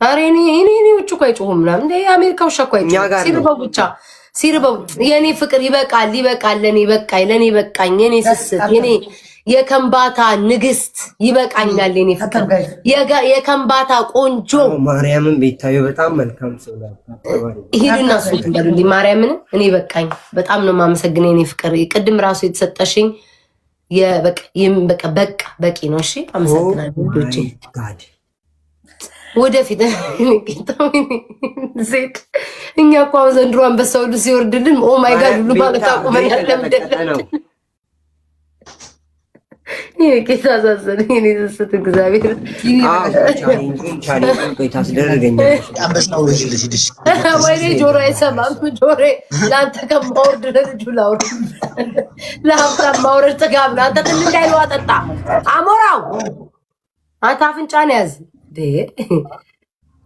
አሬ እኔ ውጭ እኮ አይጮሁም ምናምን። እንደ የአሜሪካ ውሻ እኮ አይጮህም። ሲርበው ብቻ የኔ ፍቅር ይበቃል። ለኔ በቃኝ። የኔ ስስት የኔ የከምባታ ንግስት ይበቃኛል። የኔ ፍቅር የከምባታ ቆንጆ ማርያምን ቤታዮ በጣም መልካም ሰው ናት። ሂዱና ሱት እንደሉልኝ ማርያምን። እኔ በቃኝ። በጣም ነው የማመሰግነው የኔ ፍቅር። ቅድም ራሱ የተሰጠሽኝ በቂ ነው። እሺ አመሰግናለሁ ልጆቼ። ወደፊት ዜድ እኛ እኮ ዘንድሮ አንበሳ ሁሉ ሲወርድልን ኦ ማይ ጋድ ሁሉ ማለት አቁመናል። ለምደለን ይሄ ጌታ አሳዘነኝ። እኔ ስስት እግዚአብሔር ወይኔ ጆሮ አይሰማም። ጆሮ ለአንተ ከማውረድ ለልጁ ላውረድ ለሀብታም ማውረድ ጥጋብ ነው። አንተ ትንሽ አይሉ አጠጣ አሞራው አንተ አፍንጫን ያዝ።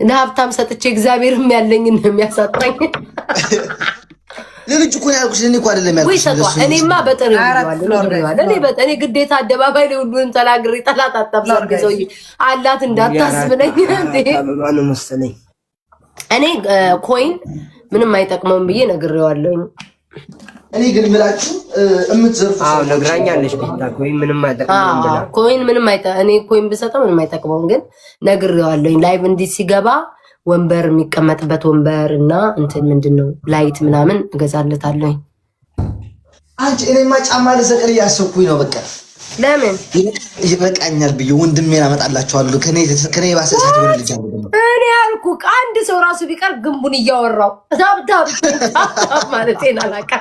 ለሀብታም ሰጥቼ እግዚአብሔርም ያለኝን ነው የሚያሳጣኝ። ለልጅ እኮ ያልኩሽ እኔ እኮ አይደለም ያልኩሽ። እኔማ በጥሬው እኔ ግዴታ አደባባይ ላይ ሁሉንም ተናግሬ ጠላት አታብዛብ ሰውዬ አላት እንዳታስብለኝ። እኔ ኮይን ምንም አይጠቅመውም ብዬ ነግሬዋለሁኝ። እኔ ግን ምላችሁ የምትዘርፉ ነግራኛለች ቤታ ኮይን ምንም አይጠቅመውም ብላ። ኮይን ምንም እኔ ኮይን ብሰጠው ምንም አይጠቅመውም ግን ነግሬዋለሁኝ። ላይቭ እንዲህ ሲገባ ወንበር የሚቀመጥበት ወንበር እና እንትን ምንድነው ላይት ምናምን እገዛለታለሁኝ። አንቺ እኔማ ጫማ ልሰቅል እያሰብኩኝ ነው። በቃ ለምን ይበቃኛል ብዬ ወንድሜን አመጣላቸዋለሁ። ከኔ ባሰ ሰዓት ወደ ልጅ አለ ደግሞ እኔ ያልኩህ አንድ ሰው ራሱ ቢቀር ግንቡን እያወራው ታብታብ ማለት ናላቃ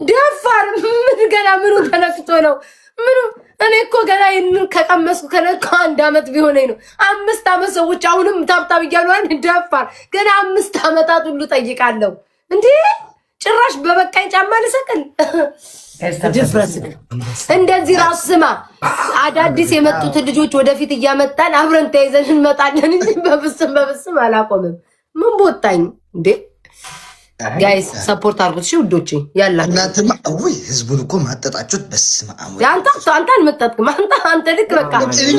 ደፋር ምን ገና ምኑ ተነክቶ ነው? ምኑ እኔ እኮ ገና ይህንን ከቀመስኩ ከነካ 1 ዓመት ቢሆነኝ ነው። 5 ዓመት ሰዎች አሁንም ታብታብ እያሉ ደፋር ገና 5 ዓመታት ሁሉ ጠይቃለሁ። እንዴ ጭራሽ በበቃኝ ጫማ ልሰቅል ድፍረት እንደዚህ ራሱ ስማ፣ አዳዲስ የመጡትን ልጆች ወደፊት እያመጣን አብረን ተይዘን እንመጣለን እንጂ በብስም አላቆምም። ምን ቦታኝ እንዴ? ጋይስ ሰፖርት አድርጉት እሺ ውዶቼ። ያላችሁ እናንተማ ወይ ህዝቡን እኮ ማጠጣችሁት። በስመ አብ አንተ አልመጣጥክም። አንተ ልክ በቃ እኔ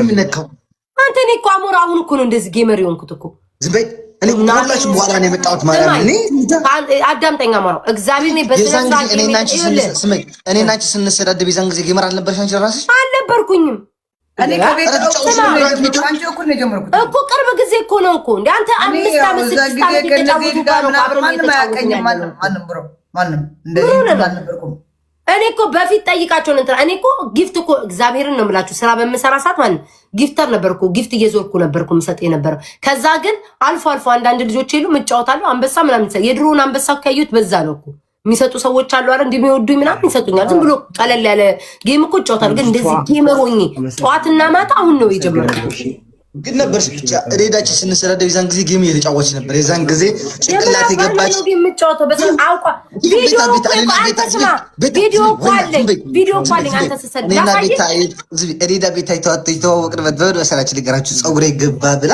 ምን ነካው? አንተ እኔ እኮ አሞራ አሁን እኮ ነው እንደዚህ ጌመር የሆንኩት እኮ። ዝም በይ። እኔ ሁላችሁ በኋላ ነው የመጣሁት። ማርያም እኔ አዳምጠኛ ማራው እግዚአብሔር ነው በስነ ሰዓት እኔ እና አንቺ ስንሰዳደብ የዛን ጊዜ ጌመር አልነበርሽ አንቺ ራስሽ? አልነበርኩኝም። እኔ ከቤት እኮ ቅርብ ጊዜ እኮ ነው እኮ እንደ አንተ 5 ዓመት 6 ዓመት የተጫወቱ ጋር ነው አብረን የተጫወቱ ማንም እንደዚህ አልነበርኩም። እኔ እኮ በፊት ጠይቃቸውን እንትን እኔ እኮ ጊፍት እኮ እግዚአብሔርን ነው የምላችሁ ስራ በምሰራ ሰዓት ማለት ጊፍተር ነበርኩ። ጊፍት እየዞርኩ ነበርኩ ምሰጥ የነበረው። ከዛ ግን አልፎ አልፎ አንዳንድ ልጆች የሉ እጫወታለሁ አንበሳ ምናምን ይሰጥ የድሮውን አንበሳ ካዩት በዛ ነው እኮ የሚሰጡ ሰዎች አሉ አይደል? እንደሚወዱኝ ምናምን ይሰጡኛል። ዝም ብሎ ቀለል ያለ ጌም እኮ እጫወታለሁ። ግን እንደዚህ ጌመር ሆኜ ጠዋትና ማታ አሁን ነው የጀመርኩት። ግን ነበርሽ ብቻ ሬዳችን ስንሰዳደብ የዛን ጊዜ ጌም እየተጫወች ነበር። የዛን ጊዜ ጭንቅላት የገባች የምጫወተው በስም አውቋ ቪዲዮ ኳሊንግ አንተ ሰሰድ ሬዳ ቤታ የተዋወቅንበት በመሰላችን ነገራችሁ ፀጉሬ ገባ ብላ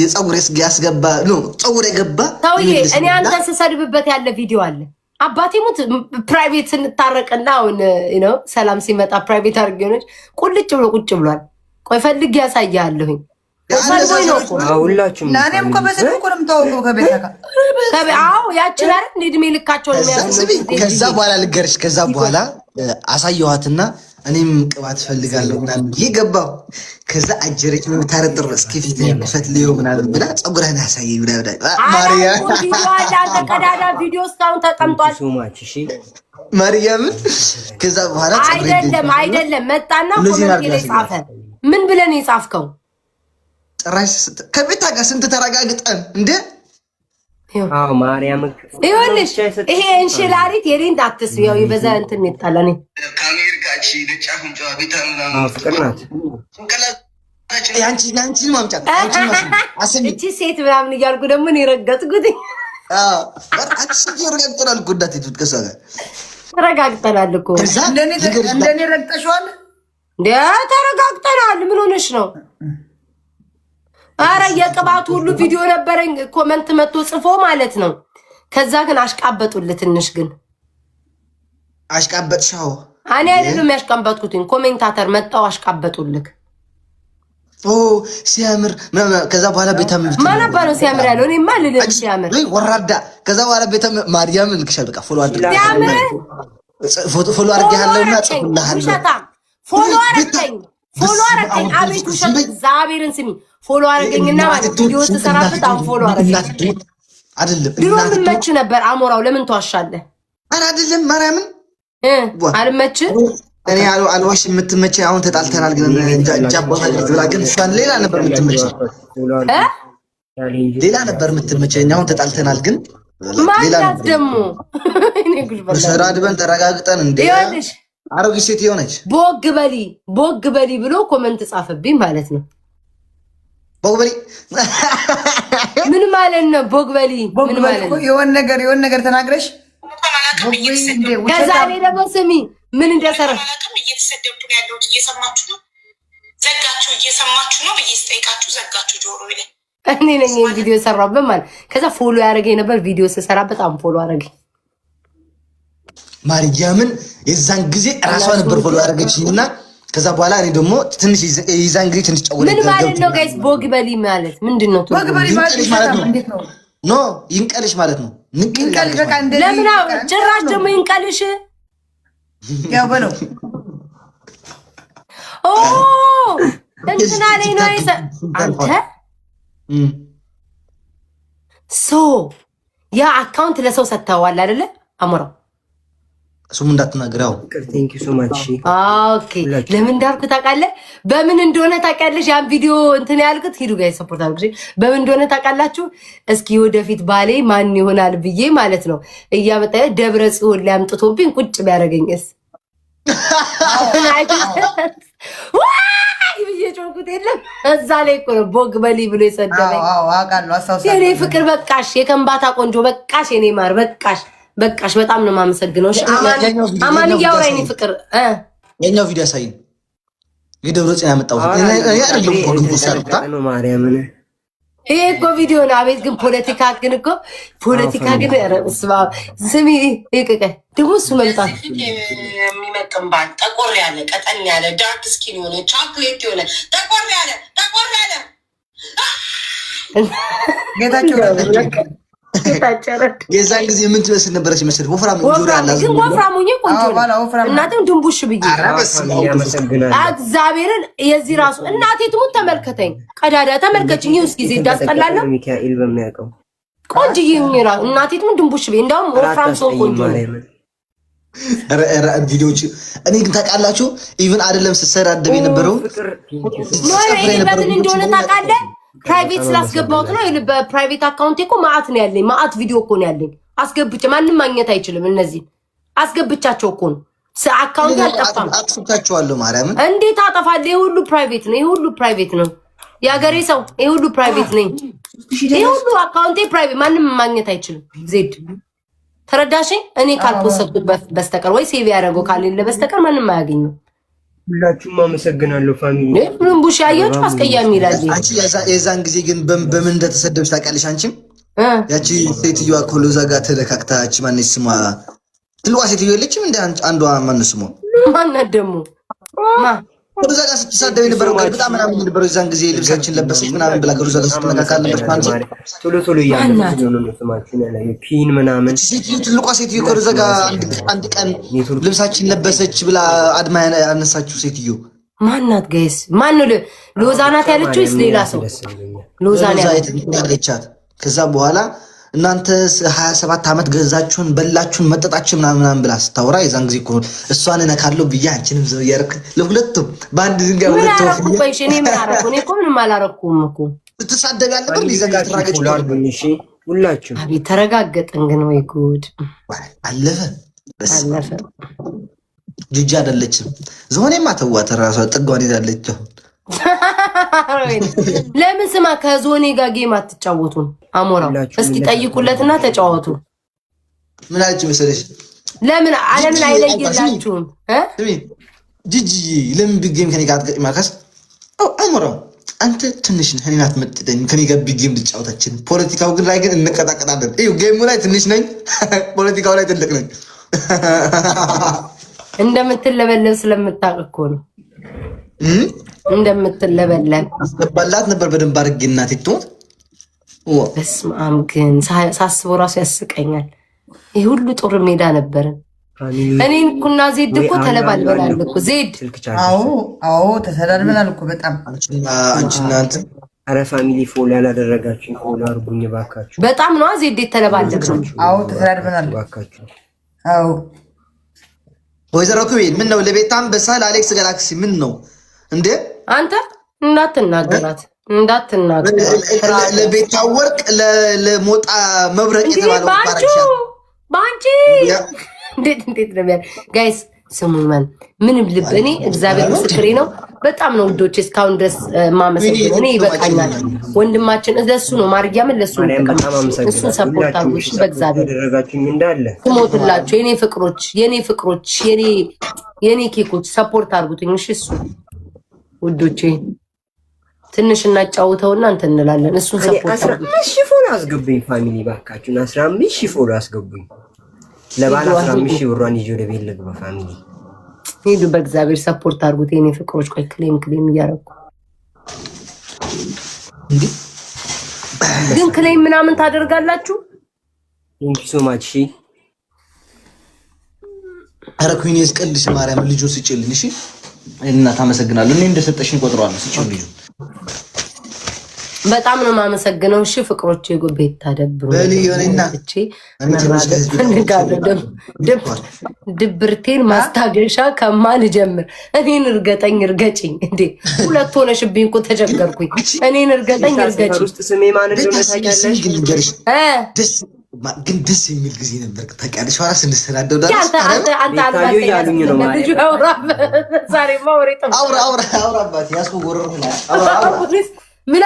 የፀጉሬ ስጋ ያስገባ ነው ፀጉሬ ገባ ታውዬ እኔ አንተ ስሰድብበት ያለ ቪዲዮ አለ። አባቴ ሙት ፕራይቬት ስንታረቅና አሁን ነው ሰላም ሲመጣ ፕራይቬት አድርጌ ሆነች ቁልጭ ብሎ ቁጭ ብሏል። ቆይ ፈልግ ያሳያለሁኝ ሁላችሁም ናኔም እኮ በስልክ እኮ ነው የምታወቀው ከቤት አዎ ያችን አይደል እንደ እድሜ ልካቸውን የሚያስብ። ከዛ በኋላ ልገርሽ ከዛ በኋላ አሳየኋትና እኔም ቅባት ፈልጋለሁ ምናምን ይገባው። ከዛ አጀረች የምታረጥር እስኪ ፊት ፈትልዮ ምናምን ብላ ፀጉርህን ያሳየኝ ምናምን ማርያ ቀዳዳ ቪዲዮ እስካሁን ተቀምጧል። ማርያምን ከዛ በኋላ አይደለም መጣና ኮሜንት ላይ ጻፈ። ምን ብለን የጻፍከው? ጭራሽ ከቤታ ጋር ስንት ተረጋግጠን እንደ አዎ ማርያም ይኸውልሽ ይሄ እንሽላሪት የኔን አትስቢ። ያው ይበዛ እንትን ይጣላል። ከአሜሪካቺ ለጫፉን ጫዋ ቤታ ምናምን ፍቅር ናት። ያንቺ ማምጫት እቺ ሴት ምናምን እያልኩ ደግሞ ነው የረገጥኩት። ረጋግጠናል እኮ እንዳትሄድ ከእሷ ጋር ተረጋግጠናል እኮ እንደኔ ረግጠሽዋል እንደ ተረጋግጠናል። ምን ሆነሽ ነው? አረ የቅባቱ ሁሉ ቪዲዮ ነበረኝ ኮመንት መጥቶ ጽፎ ማለት ነው። ከዛ ግን አሽቃበጡልህ ትንሽ ግን አሽቃበጥሻው እኔ አይደለም ያሽቃበጥኩት ኮሜንታተር መጣው አሽቃበጡልህ። ኦ ሲያምር ከዛ በኋላ ቤተም ማን ባለው ሲያምር ያለው እኔ ማልል ሲያምር ወይ ወራዳ ከዛ በኋላ ቤተም ማርያም ልክሻል በቃ ፎሎ አድርግ ፎሎ አድርጌሃለሁና ጽፉልሃለሁ ፎሎ አረገኝ አቤት ውሸት እግዚአብሔርን ስሚ ፎሎ አረገኝና ማለት ቪዲዮ ተሰራበት አሁን ፎሎ አረገኝ አይደለም ድሮ ምን መች ነበር አሞራው ለምን ተዋሻለህ? አረ አይደለም ማርያምን አልመች እኔ አልዋሽ የምትመች አሁን ተጣልተናል። ግን ጃቦታ ልትብላ ግን እሷን ሌላ ነበር የምትመች ሌላ ነበር የምትመች አሁን ተጣልተናል። ግን ማለት ደግሞ እኔ ጉድ በሰራድበን ተረጋግጠን እንደ አሮጊት ሴት የሆነች ቦግ በሊ ብሎ ኮመንት ጻፈብኝ ማለት ነው። ቦግ በሊ ምን ማለት ነው? ቦግ በሊ ምን ማለት ነው? የሆነ ነገር ተናግረሽ ከዛ እኔ ደግሞ ስሚ ምን እንደሰራ እየተሰደብኩ ነው ያለሁት። እየሰማችሁ ነው? ዘጋችሁ እየሰማችሁ ነው ብዬ ስጠይቃችሁ ዘጋችሁ ጆሮ ይለኝ። እኔ ነኝ ቪዲዮ ሰራበት ማለት ከዛ ፎሎ ያደረገኝ ነበር። ቪዲዮ ስሰራበት አሁን ፎሎ አደረገኝ ማርያምን። የዛን ጊዜ ራሷ ነበር ፎሎ ያደረገችኝና ከዛ በኋላ እኔ ደግሞ ትንሽ የዛን ጊዜ ትንሽ ጨውለ ምን ማለት ነው ጋይስ? ቦግ በሊ ማለት ምንድነው? ቦግ በሊ ማለት እንዴት ነው? ኖ ይንቀልሽ ማለት ነው። ይንቀልሽ በቃ እንደዚህ ለምን ጭራሽ ደግሞ ይንቀልሽ ያው በለው ኦ እንትና ላይ ነው አንተ ሶ ያ አካውንት ለሰው ሰጥተዋል አይደለ? አሞራው እሱም እንዳትናገረው። ቴንክ ዩ ሶ ማች። ኦኬ ለምን እንዳልኩ ታውቃለህ? በምን እንደሆነ ታውቂያለሽ? ያን ቪዲዮ እንትን ያልኩት ሂዱ ጋር ሰፖርት አድርጉ። በምን እንደሆነ ታውቃላችሁ? እስኪ ወደፊት ባሌ ማን ይሆናል ብዬ ማለት ነው እያመጣ ደብረ ጽዮን ላይ አምጥቶብኝ ቁጭ ቢያደርገኝስ ዋይ ብዬ ጮኩት የለም እዛ ላይ እኮ ነው ቦግ በሊ ብሎ የሰደበኝ። የኔ ፍቅር በቃሽ፣ የከንባታ ቆንጆ በቃሽ፣ የኔ ማር በቃሽ በቃሽ። በጣም ነው የማመሰግነው። አማን እያወራኝ ፍቅር የኛው ቪዲዮ ያሳይን። የደብረ ጽዮን ያመጣው ይሄ እኮ ቪዲዮ ነው። አቤት ግን ፖለቲካ ግን እኮ ፖለቲካ ግን ስሚ ይቅቀ ደግሞ እሱ መምጣት የሚመጥን ባል ጠቆር ያለ ቀጠን ያለ ዳርክ ስኪን የሆነ ቻክሌት የሆነ ጠቆር ያለ ጌታቸው የዛን ጊዜ ምን ትመስል ነበረች መሰለኝ? ወፍራም ጆሮ ያላት ግን ወፍራም ሆኜ ቆንጆ እናትም ድንቡሽ ብዬ እግዚአብሔርን የዚህ ራሱ እናቴ ትሙት ተመልከተኝ፣ ቀዳዳ ተመልከችኝ። ይኸውስ ጊዜ እንዳስጠላለሁ ሚካኤል በሚያውቀው ቆንጆዬ ሆኜ ራሱ እናቴ ትሙት ድንቡሽ ብዬ እንደውም ወፍራም ሰው ቆንጆ ቪዲዮዎች እኔ ግን ታውቃላችሁ፣ ኢቭን አይደለም ስትሰዳደብ የነበረው በምን እንደሆነ ታውቃለህ? ፕራይቬት ስላስገባሁት ነው። በፕራይቬት አካውንቴ እኮ ማአት ነው ያለኝ፣ ማአት ቪዲዮ እኮ ነው ያለኝ። አስገብቼ ማንም ማግኘት አይችልም። እነዚህ አስገብቻቸው እኮ ነው። አካውንቴ አልጠፋም። አጥፍቻቸዋለሁ። ማርያምን እንዴት አጠፋለሁ? ይሄ ሁሉ ፕራይቬት ነው። ይሄ ሁሉ ፕራይቬት ነው። የሀገሬ ሰው ይሄ ሁሉ ፕራይቬት ነኝ። ይሄ ሁሉ አካውንቴ ፕራይቬት፣ ማንም ማግኘት አይችልም። ዜድ ተረዳሽኝ? እኔ ካልፖሰትኩት በስተቀር ወይ ሴቭ ያደረገው ካሌለ በስተቀር ማንም አያገኘው። ሁላችሁም አመሰግናለሁ ፋሚሊ። ምን ቡሽ ያያችሁ አስቀያሚ ይላል። አንቺ የዛን ጊዜ ግን በምን እንደተሰደብሽ ታውቂያለሽ? አንቺም ያቺ ሴትዮዋ ኮሎዛ ጋር ተለካክታች ማነች ስሟ? ትልቋ ሴትዮ የለችም እንደ አንዷ ማነው ስሟ? ማናት ደግሞ ኮሎዛ ጋር ስትሳደብ የነበረው በጣም ምናምን የነበረው የዛን ጊዜ ልብሳችን ለበሰች ምናምን ብላ ኮሎዛ ጋር ስትነካካል ነበር። አንቺ ቶሎ እያለች ነው ስማችን ያለ ፒን ምናምን ሴትዮ ትልቋ ሴትዮ ኮሎዛ ጋር አንድ ቀን ልብሳችን ለበሰች ብላ አድማ ያነሳችው ሴትዮ ማናት? ጋይስ ማነው? ሎዛ ናት ያለችው ወይስ ሌላ ሰው? ሎዛ ያለቻት። ከዛ በኋላ እናንተ 27 ዓመት ገዛችሁን በላችሁን መጠጣችሁ ምናምን ብላ ስታወራ የዛን ጊዜ እኮ እሷን እነካለሁ ብዬ አንቺንም ዘው ያርክ ለሁለቱም በአንድ ድንጋይ ሁለት ወፍ ቆይሽ። እኔ ምን አደረኩ? እኔ እኮ ምንም አላረኩም እኮ። ትሳደብ ያለበት ሊዘጋ ተራገጭ ሁላችሁ። አቤት ተረጋገጥን ግን ወይ ጉድ! አለፈ ጅጅ አይደለችም። ዝሆኔማ ተዋት ራሷ ጥጓን ይዛለች። ለምን ስማ ከዞኔ ጋር ጌም አትጫወቱም? አሞራው እስኪ ጠይቁለትና ተጫወቱ። ምን አለች መሰለሽ? ለምን ዓለምን አይለይላችሁም? ጂጂ ለምን ቢጌም ከኔ ጋር አትገጥም? ማከስ አሞራው አንተ ትንሽ ነህ፣ እኔን አትመጥደኝ። ከኔ ጋር ቢጌም ልጫወታችን። ፖለቲካው ግን ላይ ግን እንቀጣቀጣለን። እዩ ጌሙ ላይ ትንሽ ነኝ፣ ፖለቲካው ላይ ትልቅ ነኝ። እንደምትለበለብ ስለምታውቅ እኮ ነው። እንደምትለበለብ አስገባላት ነበር በደንብ አድርጌ እናቴ ትሞት። በስመ አብ ግን ሳስበው ራሱ ያስቀኛል። ይህ ሁሉ ጦር ሜዳ ነበርን። እኔን እኮና ዜድ እኮ ተለባልበናል እኮ ዜድ። አዎ ተሰዳድበናል እኮ በጣም አንቺና እንትን። ኧረ ፋሚሊ ፎሎ ያላደረጋችሁ ፎሎ አድርጉኝ ባካችሁ። በጣም ነው ዜድ የተለባለብን። አዎ ተሰዳድበናል ባካችሁ። አዎ ወይዘሮ ኩቤል ምን ነው ለቤታም በሳል አሌክስ ጋላክሲ ምን ነው እንዴ? አንተ እንዳትናገራት ለቤታ ወርቅ ለሞጣ መብረቅ የተባለው ባንቺ እንዴት ነው ጋይስ? ስሙኝ ማን ምንም ልብ እኔ እግዚአብሔር ምስክሬ ነው። በጣም ነው ውዶች እስካሁን ድረስ ማመሰግነው። እኔ ይበቃኛል። ወንድማችን ለሱ ነው ማርያምን ለሱ ነው እሱ ሰፖርት አድርጉሽ በእግዚአብሔር ያደረጋችሁኝ እንዳለ ትሞትላችሁ። የኔ ፍቅሮች የኔ ኬኮች ሰፖርት አድርጉትኝ። እሺ እሱ ውዶቼ ትንሽ እናጫውተውና እንትን እንላለን። እሱን ሰፖርት አድርጉት። 15 ፎሎ አስገቡኝ ፋሚሊ ባካችሁን። 15 ፎሎ አስገቡኝ። ለባለ 15 ብሯን ይዤ ወደ ቤት ልግባ ፋሚሊ። ሄዱ በእግዚአብሔር ሰፖርት አድርጉት የኔ ፍቅሮች። ቆይ ክሌም እያደረኩ ግን ክሌም ምናምን ታደርጋላችሁ። ቴንኪ ሶ ማች። እሺ ኧረ ኩይኔ እስቀልሽ ማርያም ልጁ ስጭልኝ። እሺ እና ታመሰግናለሁ። እኔ እንደሰጠሽኝ ቆጥረዋለሁ። ስጭው ልጁ በጣም ነው የማመሰግነው። እሺ ፍቅሮቼ ቤት ታደብሩ ድብርቴን ማስታገሻ ከማን ጀምር? እኔን እርገጠኝ እርገጭኝ። እንዴ ሁለት ሆነሽብኝ እኮ ተቸገርኩኝ። እኔን እርገጠኝ እርገጭኝ። ውስጥ ስሜ ማን እንደሆነ ታውቂያለሽ? ግን ደስ የሚል ጊዜ ነበር። ታውቂያለሽ ኋላ ስንስተዳደው ምን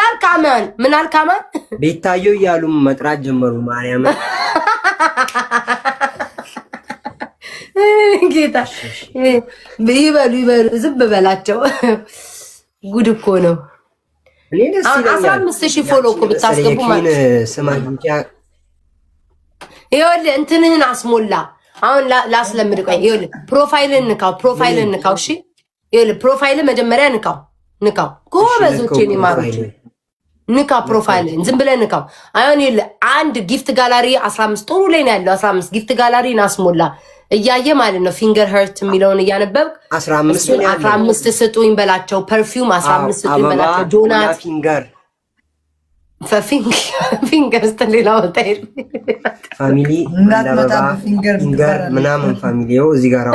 አልካማን ቤታዮ እያሉ መጥራት ጀመሩ። ማርያም ጌታ ይበሉ ዝም በላቸው። ጉድ እኮ ነው። 15,000 ፎሎ እኮ ብታስገቡ ይኸውልህ እንትንህን አስሞላ። አሁን ላስለምድ። ቆይ ይኸውልህ ፕሮፋይልን ንካው። እሺ ይኸውልህ ፕሮፋይልን መጀመሪያ ንካው። ጎበዞች የኔ ማሮች ንካ ፕሮፋይልን ዝም ብለህ ንካው። አሁን ይኸውልህ አንድ ጊፍት ጋላሪ 15 ጥሩ ላይ ነው ያለው። 15 ጊፍት ጋላሪን አስሞላ እያየ ማለት ነው። ፊንገር ሄርት የሚለውን እያነበብክ 15 ስጡኝ በላቸው። ፐርፊውም 15 ስጡኝ በላቸው። ጆናት ፊንገር ስትሌላ ወጣ ፋሚሊ ፊንገር ምናምን ፋሚሊው እዚህ ጋር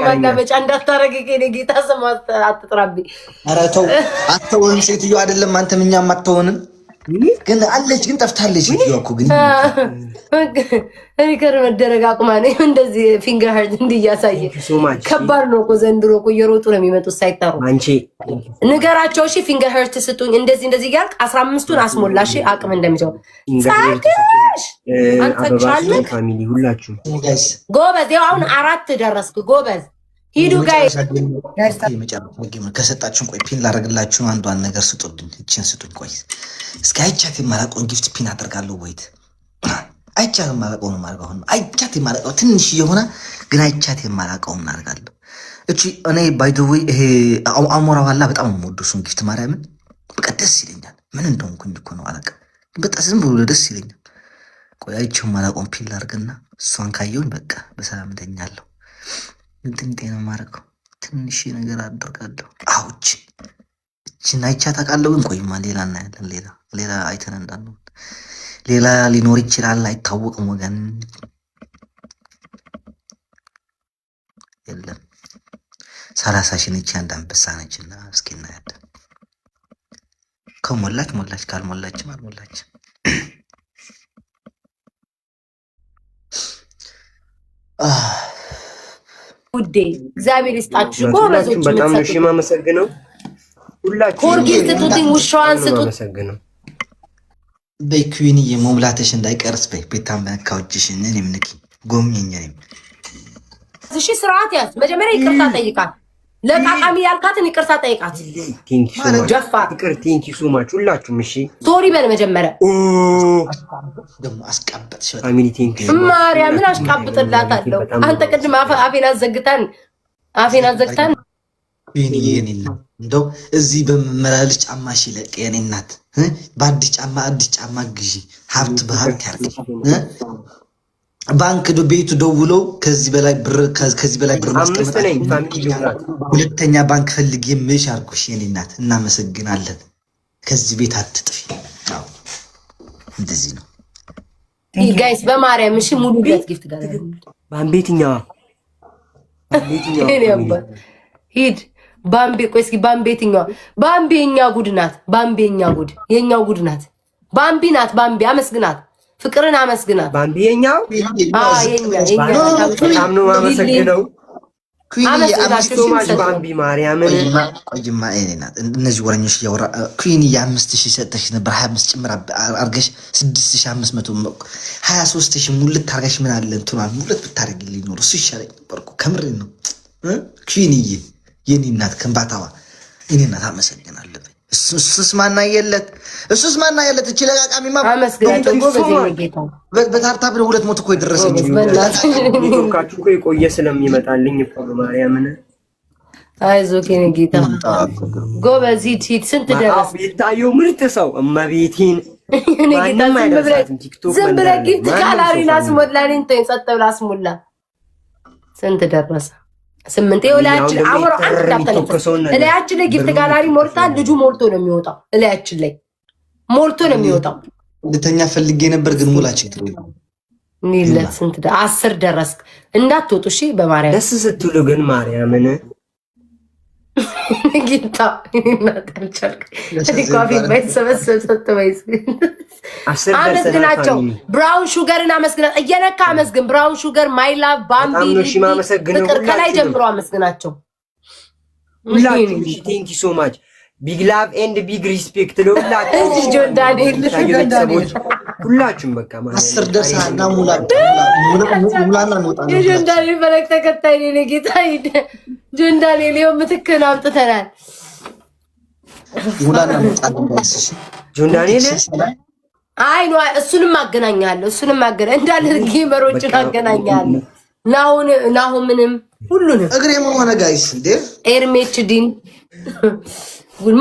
ማዳመጫ እንዳታረግ ጌታ ስም አትጥራብኝ። ኧረ ተው አትተውንም። ሴትዮ አይደለም አንተም እኛም አትተውንም። ግን አለች ግን ጠፍታለች። ሴትዮ እኮ ግን ሪከር መደረግ አቁማ ነው እንደዚህ ፊንገር ሄርት እንዲያሳየ ከባድ ነው እኮ ዘንድሮ እኮ እየሮጡ ነው የሚመጡት ሳይጠሩ። አንቺ ንገራቸው እሺ ፊንገር ሄርት ስጡኝ እንደዚህ እያልክ 15ቱን አስሞላሽ አቅም እንደሚለው ጻድሽ አንተቻለህ ፋሚሊ ሁላችሁ ጎበዝ። ያው አሁን 4 ደረስክ ጎበዝ። ሂዱ ጋይስ ከሰጣችሁን ቆይ ፒን ላደርግላችሁ አንዷን ነገር ስጡልኝ። እቺን ስጡኝ። ቆይ እስኪ አይቻት የማላውቀውን ጊፍት ፒን አደርጋለሁ። ወይት አይቻት የማላውቀው ነው ማለት አሁን አይቻት የማላውቀው ትንሽ የሆነ ግን አይቻት የማላውቀው ምን አደርጋለሁ። እቺ እኔ ባይ ዘ ዌይ ይሄ አሞራ ዋላ በጣም የምወደው እሱን ጊፍት ማርያምን በቃ ደስ ይለኛል። ምን እንደሆንኩኝ እኮ ነው አላውቅም። በጣም ዝም ብሎ ደስ ይለኛል። ቆይ አይቼው የማላውቀውን ፒን ላድርግና እሷን ካየሁኝ በቃ በሰላም እተኛለሁ። እንትን ጤና ማረከው ትንሽ ነገር አደርጋለሁ። አውጭ እቺን አይቻት አውቃለሁ። ግን ቆይማ ሌላ እናያለን። ሌላ አይተን እንዳንሆን ሌላ ሊኖር ይችላል አይታወቅም። ወገን የለም 30,000 ነች አንድ አንበሳ ነችና እስኪ እናያለን። ከሞላች ካልሞላችም አልሞላችም። ውዴ እግዚአብሔር ይስጣችሁ ጎበዞች። በጣም ነው የማመሰግነው ሁላችሁ። ኮርጊት ትቱኝ ውሻዋን ስጡት። በኩዊኒ የመሙላትሽ እንዳይቀርስ በቤታም በካውጭሽን እኔም ንኪ ጎምኘኝ ነኝ። እሺ ስርዓት ያዝ። መጀመሪያ ይቅርታ ጠይቃት። ለቃቃሚ ያልካትን ይቅርታ ጠይቃት። ቴንኪ ሶ ማች ሁላችሁም። እሺ ስቶሪ በል መጀመሪያ ደግሞ አስቀበጥሽ ፋሚሊ ቴንኪ ማርያምን አስቀብጥላታለሁ። አንተ ቅድም አፌን አዘግታን የኔና እንደው እዚህ በመመላለስ ጫማሽ ይለቅ የኔ እናት በአዲስ ጫማ ግዢ ሀብት በሀብት ያርግ። ባንክ ቤቱ ደውሎ ከዚህ በላይ ብር ማስቀመጥ ሁለተኛ ባንክ ፈልግ የምሽ አርጉሽ የኔ እናት። እናመሰግናለን። ከዚህ ቤት አትጥፊ። እንደዚህ ነው ጋይስ በማርያም እሺ። ሙሉ ቤት ጊፍት ጋር ባምቤትኛዋ ሂድ ባምቤ። ቆይ እስኪ ባምቤትኛዋ ባምቤ የኛ ጉድ ናት። ባምቤ የኛ ጉድ የኛው ጉድ ናት። ባምቢ ናት። ባምቢ አመስግናት። ፍቅርን አመስግናት። ባምቢ የኛው በጣም ነው አመሰግነው። ባምቢ ማርያምን ቆይማ እነዚህ ወረኞች እያወራ ኩዊኒ 5,000 ሰጠሽ ነበር 25 ጭምር አርገሽ 6,500 23,000 ሙልት አርገሽ ምን አለ እንትኗል ሙልት ብታረግልኝ ኖር እሱ ይሻለኝ ነበር እኮ ከምሬ ነው። ኩዊኒዬ የኔ እናት ከንባታዋ የኔ እናት አመሰግናለሁ። እሱስ ማና የለት እቺ ለቃቃሚማ በታርታብ 200 እኮ የደረሰኝ ኔትወርካችሁ እኮ የቆየ ስለሚመጣልኝ እኮ ማርያምን። አይዞህ የኔ ጌታ ጎበዝ። ሂድ ስንት ደረስ? ቤታየው ምርጥ ሰው እመቤቴን የኔ ጌታ ዝም ብለህ ጊፍት ጋላሪን አስሞላልኝ። ተይ ጸጥ ብለህ አስሞላ። ስንት ደረሰ? 8 የውላችን አሞራ አንድ ዳፍተን እላያችን ላይ ጊፍት ጋላሪ ሞልታ ልጁ ሞልቶ ነው የሚወጣው። እላያችን ላይ ሞልቶ ነው የሚወጣው። ልተኛ ፈልጌ ነበር ግን ሙላችን ሚለት ስንት 10 ደረስክ እንዳትወጡ እሺ በማርያም ደስ ስትሉ ግን ማርያምን ጌታ እናንተልቻልክ ዲኮፊ ባይሰበሰብ ሰጥተውይስ አመስግናቸው ብራውን ሹገርን አመስግና እየነካ አመስግን ብራውን ሹገር ማይ ላቭ ባምቢ ፍቅር ከላይ ጀምሮ አመስግናቸው ሁላችሁ ቴንክ ዩ ሶ ማች ቢግ ላቭ ኤንድ ቢግ ሪስፔክት ለሁላችሁ ጆን ዳንኤል ሁላችሁም በቃ ማለት 10 ደርሳና ሙላና እንወጣ ነው ጆን ዳንኤል በለክ ተከታይ ነው ጌታ ይደ ጆን ዳንኤል የምትከና አምጥተናል ሙላና እንወጣ ነው ጆን ዳንኤል አይ ነው እሱንም አገናኛለሁ እንዳለ ጌመሮችን አገናኛለሁ ናሁምንም ሁሉንም እግሬ ሆነ ጋይስ እንዴ ኤርሜችዲን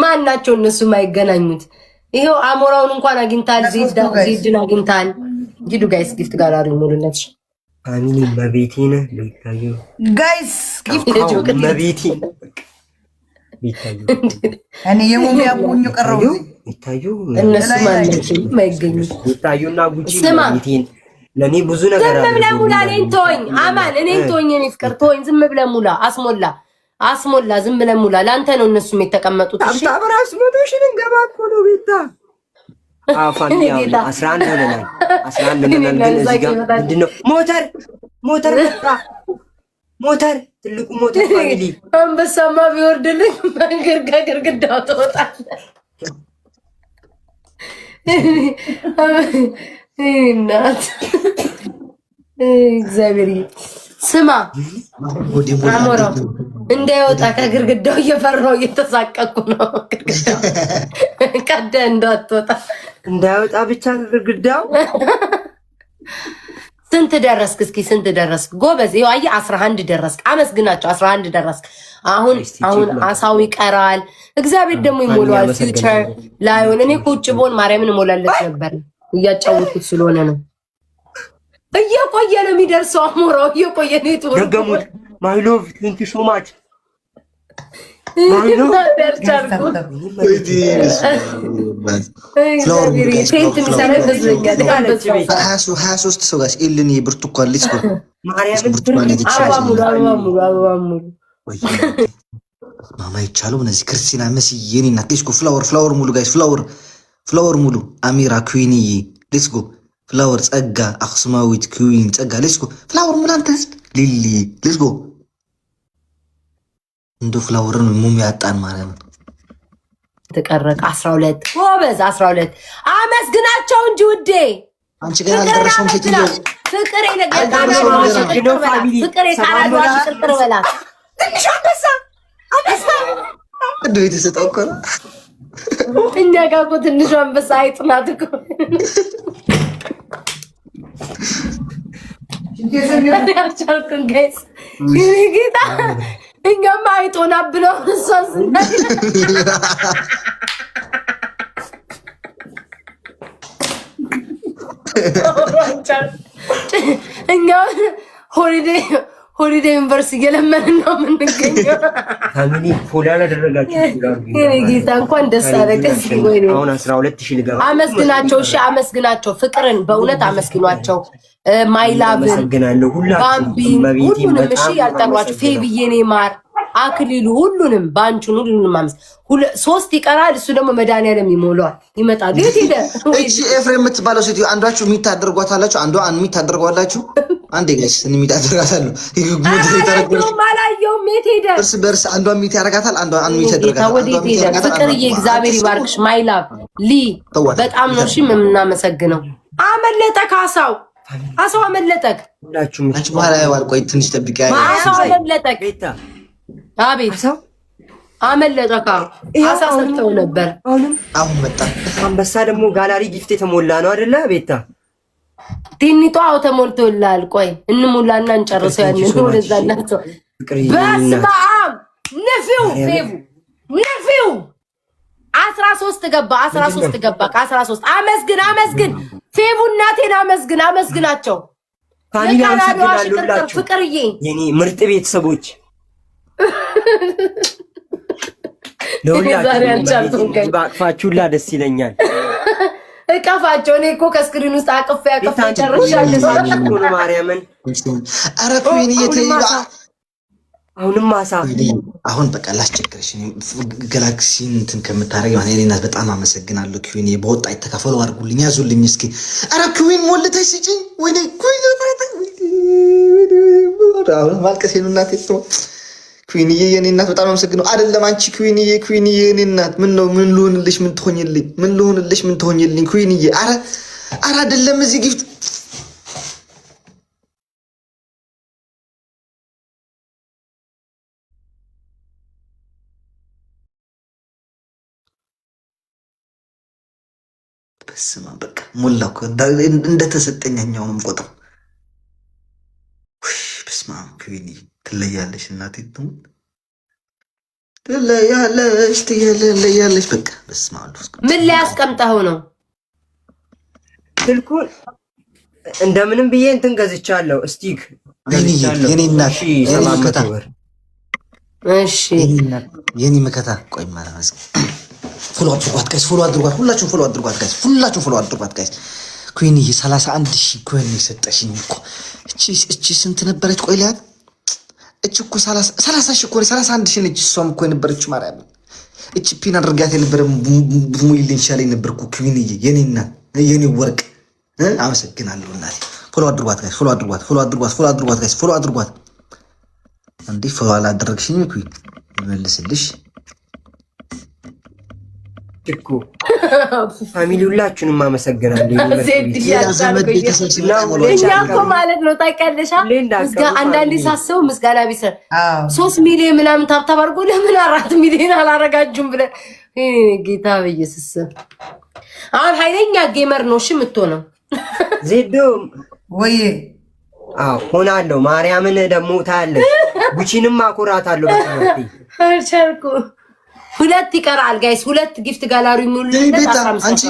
ማናቸው እነሱ ማይገናኙት ይሄው አሞራውን እንኳን አግኝታል ዚድን አግኝታል ሂዱ ጋይስ ጊፍት ጋላሪ ሙሉነት አሚኒ መቤቴነ ለይታዩ ጋይስ ጊፍት መቤቴ እኔ የሙሚያ ቡኙ ቀረው ይታዩ እነሱ ማናቸው ማይገኙ ይታዩና ጉጂ መቤቴን ለኔ ብዙ ነገር አለ ዝም ብለህ ሙላ እኔን ተወኝ አማን እኔን ተወኝ እኔ ፍቅር ተወኝ ዝም ብለህ ሙላ አስሞላ ዝም ብለህ ሙላ ለአንተ ነው እነሱም የተቀመጡት እሺ አብራስ ሞቶሽን እንገባ እኮ ነው ቤታ አፋን ያው 11 ሆነናል 11 ሆነናል ግን እዚህ ጋር ምንድነው ሞተር መጣ ሞተር ትልቁ ሞተር ፋሚሊ አንበሳማ ቢወርድልኝ መንገድ ግድግዳው ተወጣለህ እናት እግዚአብሔር ስማ አሞራው እንዳይወጣ ከግርግዳው እየፈራው እየተሳቀቁ ነው ግርግዳው ቀደ እንዳትወጣ እንዳይወጣ ብቻ ከግርግዳው ስንት ደረስክ እስኪ ስንት ደረስክ ጎበዝ ይኸው አየህ 11 ደረስክ አመስግናቸው 11 ደረስክ አሁን አሳው ይቀራል እግዚአብሔር ደግሞ ይሞላዋል ፊውቸር ላይሆን እኔ ቁጭ ቦን ማርያምን ሞላለት ነበር እያጫወቱት ስለሆነ ነው እየቆየ ነው የሚደርሰው አሞራው እየቆየ ነው የተወረደ ደገሙት ማይ ሎቭ ቴንክ ዩ ሶ ማች ሶስት ሰው ጋር ኤልን ብርቱካን ልጅ ማማ ይቻለው እነዚህ ክርስቲና መስዬኔ እና ቴስኮ ፍላወር ሙሉ ጋይስ ፍላወር ሙሉ አሚራ ኩዊንዬ ሌትስ ጎ ፍላወር ጸጋ አክሱማዊት ኩዊን ጸጋ ሌትስ ጎ ፍላወር ሙሉ አንተ ሊሊ ሌትስ ጎ እንዶ ፍላወርን ሙም ያጣን ማለት ነው ተቀረቀ 12 ጎበዝ 12 አመስግናቸው እንጂ ውዴ አንቺ ገና አልደረሰም ሴትዮ ፍቅር የካናዳ ፍቅር በላ ትንሽ አንበሳ ቅዱ የተሰጠው እኮ ነው እኛ ጋር እኮ ትንሽ አንበሳ አይጥናት እኮ ያቻልኩን ጋይስ ጌታ እኛማ አይጦና ብለው እሷን ስናይ እኛ ሆሊዴይ ዩኒቨርሲቲ እየለመንን ነው የምንገኘው። ፋሚሊ ፎላ ያደረጋችሁ ጌታ እንኳን ደስ አለህ። አሁን 12 ሺህ ልገባ አመስግናቸው። እሺ አመስግናቸው። ፍቅርን በእውነት አመስግኗቸው። ማይላብን ባምቢን ሁሉንም እሺ ያልጠሯቸው ፌብዬ ኔማር አክሊሉ ሁሉንም ባንቹን ሁሉንም አመስ 3 ይቀራል። እሱ ደግሞ መድኃኒዓለም ይሞላዋል ይመጣል። የት ሄደ እቺ ኤፍሬም የምትባለው ሴትዮ አንዷችሁ የሚታደርጓታላችሁ አንዷ የሚታደርጓላችሁ አንዴ ጋይስ የሚታደርጋታሉ ማላየውም የት ሄደ እርስ በርስ አንዷ የሚታደርጋታል አንዷ የሚታደርጋታል። ፍቅርዬ እግዚአብሔር ይባርክሽ ማይላብ ሊ በጣም ነው እሺ የምናመሰግነው። አመለጠ ካሳው አሳው አመለጠክ ሁላችሁም አንቺ በኋላ ያዋል ቆይ ትንሽ ጠብቂ አሳው አመለጠክ ቤታ አቤት አመለጠካ አሳ ሰጥተው ነበር አሁን መጣ አንበሳ ደግሞ ጋላሪ ጊፍት የተሞላ ነው አይደለ ቤታ ቲኒቶ አው ተሞልቶላል ቆይ እንሙላና እንጨርሰው ያንን ወደዛ እናቸው በስመ አብ ነፊው ፌቡ ነፊው 13 ገባ ከ13 አመስግን ፌቡ እናቴን አመስግናቸው ፋሚሊ አመስግናለሁ ፍቅርዬ የኔ ምርጥ ቤተሰቦች ለሁላችሁ ባቅፋችሁላ ደስ ይለኛል። እቀፋቸው። እኔ እኮ ከስክሪን ውስጥ አቅፌ ጨርሻለሁ። ማርያምን ኧረ ኩዊን እየተይባ አሁንም ማሳ አሁን በቃ ላስቸግርሽ። ጋላክሲ እንትን ከምታረግ ማለት እኔ እናት በጣም አመሰግናለሁ። ኩዊን በወጣ የተካፈሉ አድርጉልኝ፣ ያዙልኝ እስኪ። ኧረ ኩዊን ሞልተሽ ስጪኝ። ወይኔ ኩዊን አሁን ማልቀሴ ነው እናቴ። ኩዊንዬ የኔ እናት በጣም አመሰግናለሁ። አይደለም አንቺ ኩዊንዬ የኔ እናት ምን ነው ምን ልሆንልሽ ምን ትሆኝልኝ ኩዊንዬ። ኧረ አይደለም እዚህ ጊፍት በስማ በቃ ሞላው እንደተሰጠኛኛውንም ቆጥር። በስማ ኩዊንዬ ትለያለሽ እናቴ ትለያለሽ። በቃ በስመ አብ ምን ላይ አስቀምጠኸው ነው ስልኩን? እንደምንም ብዬ እንትን ገዝቻለሁ። ስቲክ የኔ እናት የኔ መከታ ቆይ ማለት ፎሎ አድርጓት ጋይስ፣ ፎሎ አድርጓት ሁላችሁም፣ ፎሎ አድርጓት ጋይስ፣ ሁላችሁም ፎሎ አድርጓት ጋይስ። ኩዊንዬ 31,000 ኮይን የሰጠሽኝ እኮ እቺ ስንት ነበረች? ቆይ ሊያት እቺ እኮ 30,000 እኮ 31,000 ነች። እሷም እኮ የነበረችው ማርያም እቺ ፒን አድርጋት የነበረ ሙይልኝ ሻለኝ ነበርኩ። ኩዊንዬ የኔ እናት የኔ ወርቅ አመሰግናለሁ እናቴ። ፎሎ አድርጓት ጋይስ፣ ፎሎ አድርጓት ጋይስ፣ ፎሎ አድርጓት። እንዴ ፎሎ አላደረግሽኝ ኩዊን መልስልሽ እኮ ፋሚሊ ሁላችሁንም አመሰግናለሁ። እኛ እኮ ማለት ነው ታውቂያለሽ፣ አንዳንዴ ሳስበው ምስጋና ቢስ 3 ሚሊዮን ምናምን ታብታብ አድርጎ ለምን 4 ሚሊዮን አላረጋጁም ብለን ጌታ በኢየሱስ። አሁን ኃይለኛ ጌመር ነው እሺ የምትሆነው ዜዶ ወይ ሆናለሁ። ማርያምን ደግሞ ታያለሽ። ጉቺንም አኮራታለሁ። አልቻልኩ። 2 ይቀራል ጋይስ፣ 2 ጊፍት ጋላሪ ሙሉ አንቺ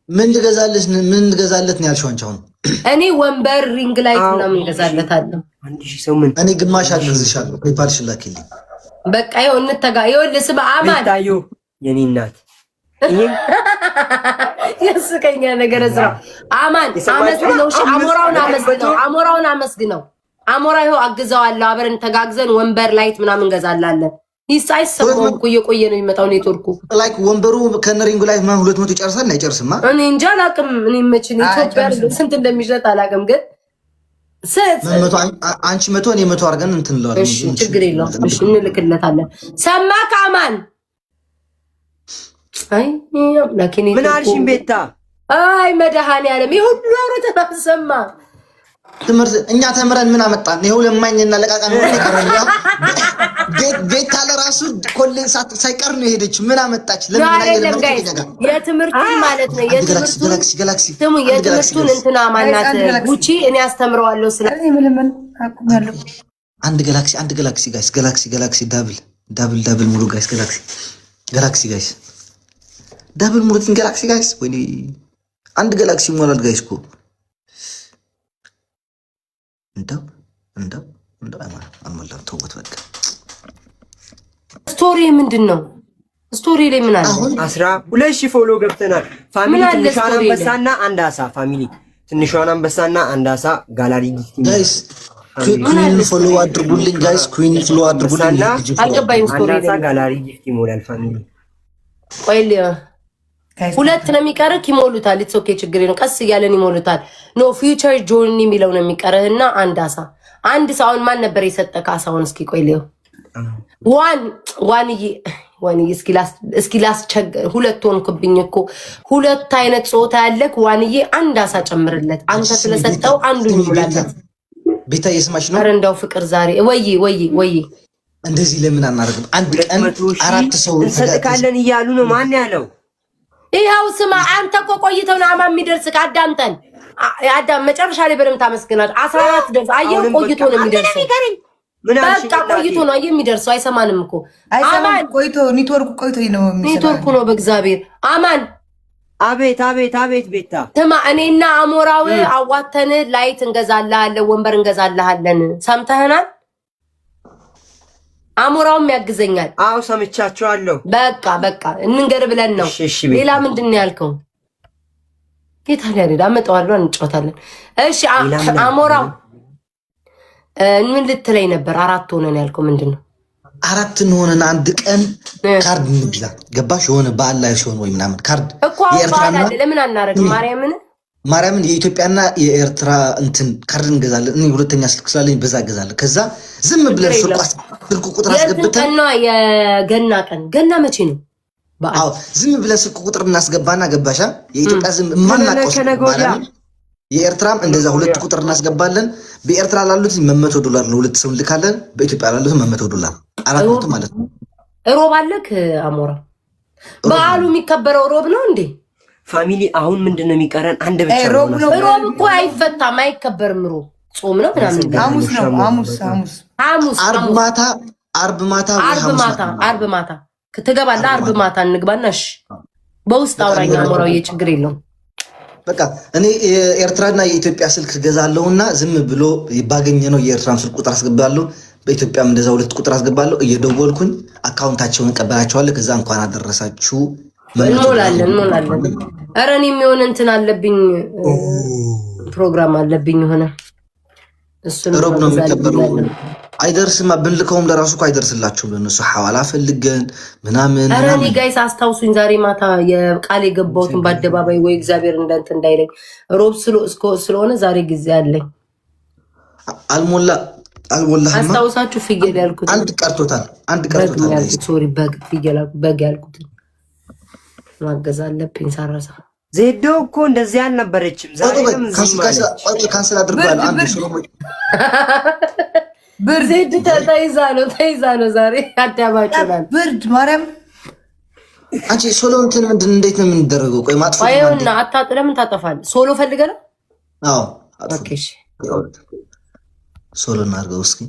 ምን ልገዛለት ነው ያልሽው? አንቺ አሁን እኔ ወንበር ሪንግ ላይት ምናምን ገዛለታለሁ። 1000 ሰው ምን እኔ ግማሽ አግዝሻለሁ። ፔፓልሽ ላኪልኝ በቃ። ይኸው እንተጋ። ይኸውልህ ስማ አማን ታዩ የኔ እናት ያስቀኛ ነገር እዝራ አማን አመስግነው። እሺ አሞራውን አመስግነው። አሞራ ይኸው አግዘዋለሁ። አብረን ተጋግዘን ወንበር ላይት ምናምን ገዛላለን። ይሳይስ ሰሞን እኮ እየቆየ ነው የሚመጣው ኔትወርኩ። ላይክ ወንበሩ ከነሪንጉ ላይ 200 ይጨርሳል አይጨርስማ? እኔ እንጃ አላውቅም። እኔ መቼም ኢትዮጵያ ስንት እንደሚሸጥ አላውቅም። ግን አንቺ 100 እኔ 100 አድርገን እንትን እንለዋለን። እሺ ችግር የለውም። እሺ እንልክለታለን። ሰማክ አማን? አይ ለኪኒ ምን አልሽኝ ቤታ? አይ መድኃኒዓለም ይሁሉ አውሮተና ሰማ ትምህርት እኛ ተምረን ምን አመጣን? ይኸው ለማኝና ለቃቃን ነው የቀረን። ቤት አለ ራሱ ኮሌጅ ሳይቀር ነው የሄደችው። ምን አመጣች? ለምን አይደለም ጋይስ የትምህርቱን ማለት ነው የትምህርቱን እንትና ማናት ጉቺ እኔ አስተምረዋለሁ ስለ ምን አቁማለሁ። አንድ ጋላክሲ ጋይስ ዳብል ሙሉ ጋይስ ጋላክሲ ጋይስ ዳብል ሙሉ ጋላክሲ ጋይስ ወይ አንድ ጋላክሲ ሞላል ጋይስ እኮ እንደው አልሞላም። ተውት በቃ። ስቶሪ ምንድነው? ስቶሪ ላይ ምን አለ? 12,000 ፎሎ ገብተናል ፋሚሊ። ትንሿን አንበሳና አንድ አሳ ፋሚሊ፣ ትንሿን አንበሳና አንድ አሳ ጋላሪ ጋይስ ኩዊን ፎሎ አድርጉልኝ ጋይስ፣ ኩዊን ፎሎ አድርጉልኝ። አልገባኝም። ስቶሪ ላይ ጋላሪ ጊፍት ይሞላል ፋሚሊ። ቆይል 2 ነው የሚቀርህ፣ ይሞሉታል። ኢትስ ኦኬ ችግር ነው። ቀስ እያለን ይሞሉታል። ኖ ፊውቸር ጆርኒ የሚለው ነው የሚቀርህና አንድ አሳ አንድ ሳውን ማን ነበር የሰጠህ አሳውን? እስኪ ቆይልኝ ዋንዬ እስኪ ላስቸግር። 2 ሆንክብኝ እኮ 2 አይነት ጾታ ያለክ ዋንዬ። አንድ አሳ ጨምርለት አንተ ስለሰጠው አንዱን ይሙላለት። ቤታ እየሰማሽ ነው? ኧረ እንደው ፍቅር ዛሬ ወይ እንደዚህ ለምን አናደርግም? አንድ ቀን 4 ሰው እንሰጥካለን እያሉ ነው። ማን ያለው? ይኸው ስማ አንተ እኮ ቆይተው ነው አማን የሚደርስ ከአዳምጠን አዳም መጨረሻ ላይ በደምብ ታመስግናት። 14 ደርስ አየው ቆይቶ ነው የሚደርሰው። በቃ ቆይቶ ነው አየው የሚደርሰው። አይሰማንም እኮ አማን ቆይቶ ኔትወርኩ ቆይቶ ነው የሚሰማው። ኔትወርኩ ነው በእግዚአብሔር አማን። አቤት ቤታ ስማ እኔና አሞራው አዋተን ላይት እንገዛልሃለን፣ ወንበር እንገዛልሃለን። ሰምተህናል? አሞራውም ያግዘኛል። አው ሰምቻቸዋለሁ። በቃ እንንገር ብለን ነው። ሌላ ምንድን ነው ያልከው? ጌታ ያሬድ አመጣዋለሁ፣ እንጫወታለን። እሺ አሞራው ምን ልትለኝ ነበር? 4 ሆነን ያልከው ምንድን ነው? 4 እንሆነን አንድ ቀን ካርድ እንግዛ። ገባሽ? የሆነ በዓል ላይ ሲሆን ወይ ምናምን ካርድ እኮ በዓል አለ። ለምን አናረግም? ማርያምን የኢትዮጵያና የኤርትራ እንትን ካርድ እንገዛለን። እኔ ሁለተኛ ስልክ ስላለኝ በዛ እገዛለን። ከዛ ዝም ብለን ስልክ ቁጥር አስገብተን የገና ቀን ገና መቼ ነው? አዎ ዝም ብለን ስልክ ቁጥር እናስገባና ገባሻ? የኢትዮጵያ ዝም ማናቆስ የኤርትራም እንደዛ 2 ቁጥር እናስገባለን። በኤርትራ ላሉት $100 ለሁለት ሰው እንልካለን። በኢትዮጵያ ላሉት $100 400 ማለት ነው። ሮብ አለክ አሞራ። በዓሉ የሚከበረው ሮብ ነው እንዴ? ፋሚሊ አሁን ምንድነው የሚቀረን? አንድ ብቻ ሮብ ነው። ሮብ እኮ አይፈታም፣ አይከበርም። ሮብ ጾም ነው ምናምን። ሐሙስ ነው። አርብ ማታ ትገባለህ። አርብ ማታ እንግባና እሺ፣ በውስጥ አውራኛ አሞራው ችግር የለውም። በቃ እኔ የኤርትራና የኢትዮጵያ ስልክ ገዛለሁና ዝም ብሎ ባገኘ ነው የኤርትራን ስልክ ቁጥር አስገባለሁ። በኢትዮጵያም እንደዛ 2 ቁጥር አስገባለሁ። እየደወልኩኝ አካውንታቸውን እቀበላቸዋለሁ። ከዛ እንኳን አደረሳችሁ እንሞላለን። ኧረ እኔ የሚሆን እንትን አለብኝ፣ ፕሮግራም አለብኝ የሆነ እሱን ሮብ ነው የሚከበረው። አይደርስማ ብንልከውም ለራሱ እኮ አይደርስላችሁም። ለነሱ ሐዋላ ፈልገን ምናምን። ኧረ እኔ ጋይስ አስታውሱኝ፣ ዛሬ ማታ የቃል የገባሁትን በአደባባይ ወይ እግዚአብሔር እንዳይለኝ። ሮብ ስለሆነ ዛሬ ጊዜ አለኝ። አልሞላህማ። አስታውሳችሁ ፍየል ያልኩት አንድ ቀርቶታል። ሶሪ በግ ያልኩት ማገዝ አለብኝ ሳረሳ። ዜዶ እኮ እንደዚህ አልነበረችም። ዛሬ ካንሰል አድርጓል። አንድ ብርድ ተይዛ ነው ዛሬ አዳባጭላል ብርድ ማርያም። አንቺ ሶሎ እንትን ምንድን እንዴት ነው የምንደረገው? ቆይ ማጥፋት አይውና ለምን ታጠፋለህ? ሶሎ ፈልገህ ነው? አዎ ኦኬ እሺ፣ ሶሎ እናድርገው እስኪ።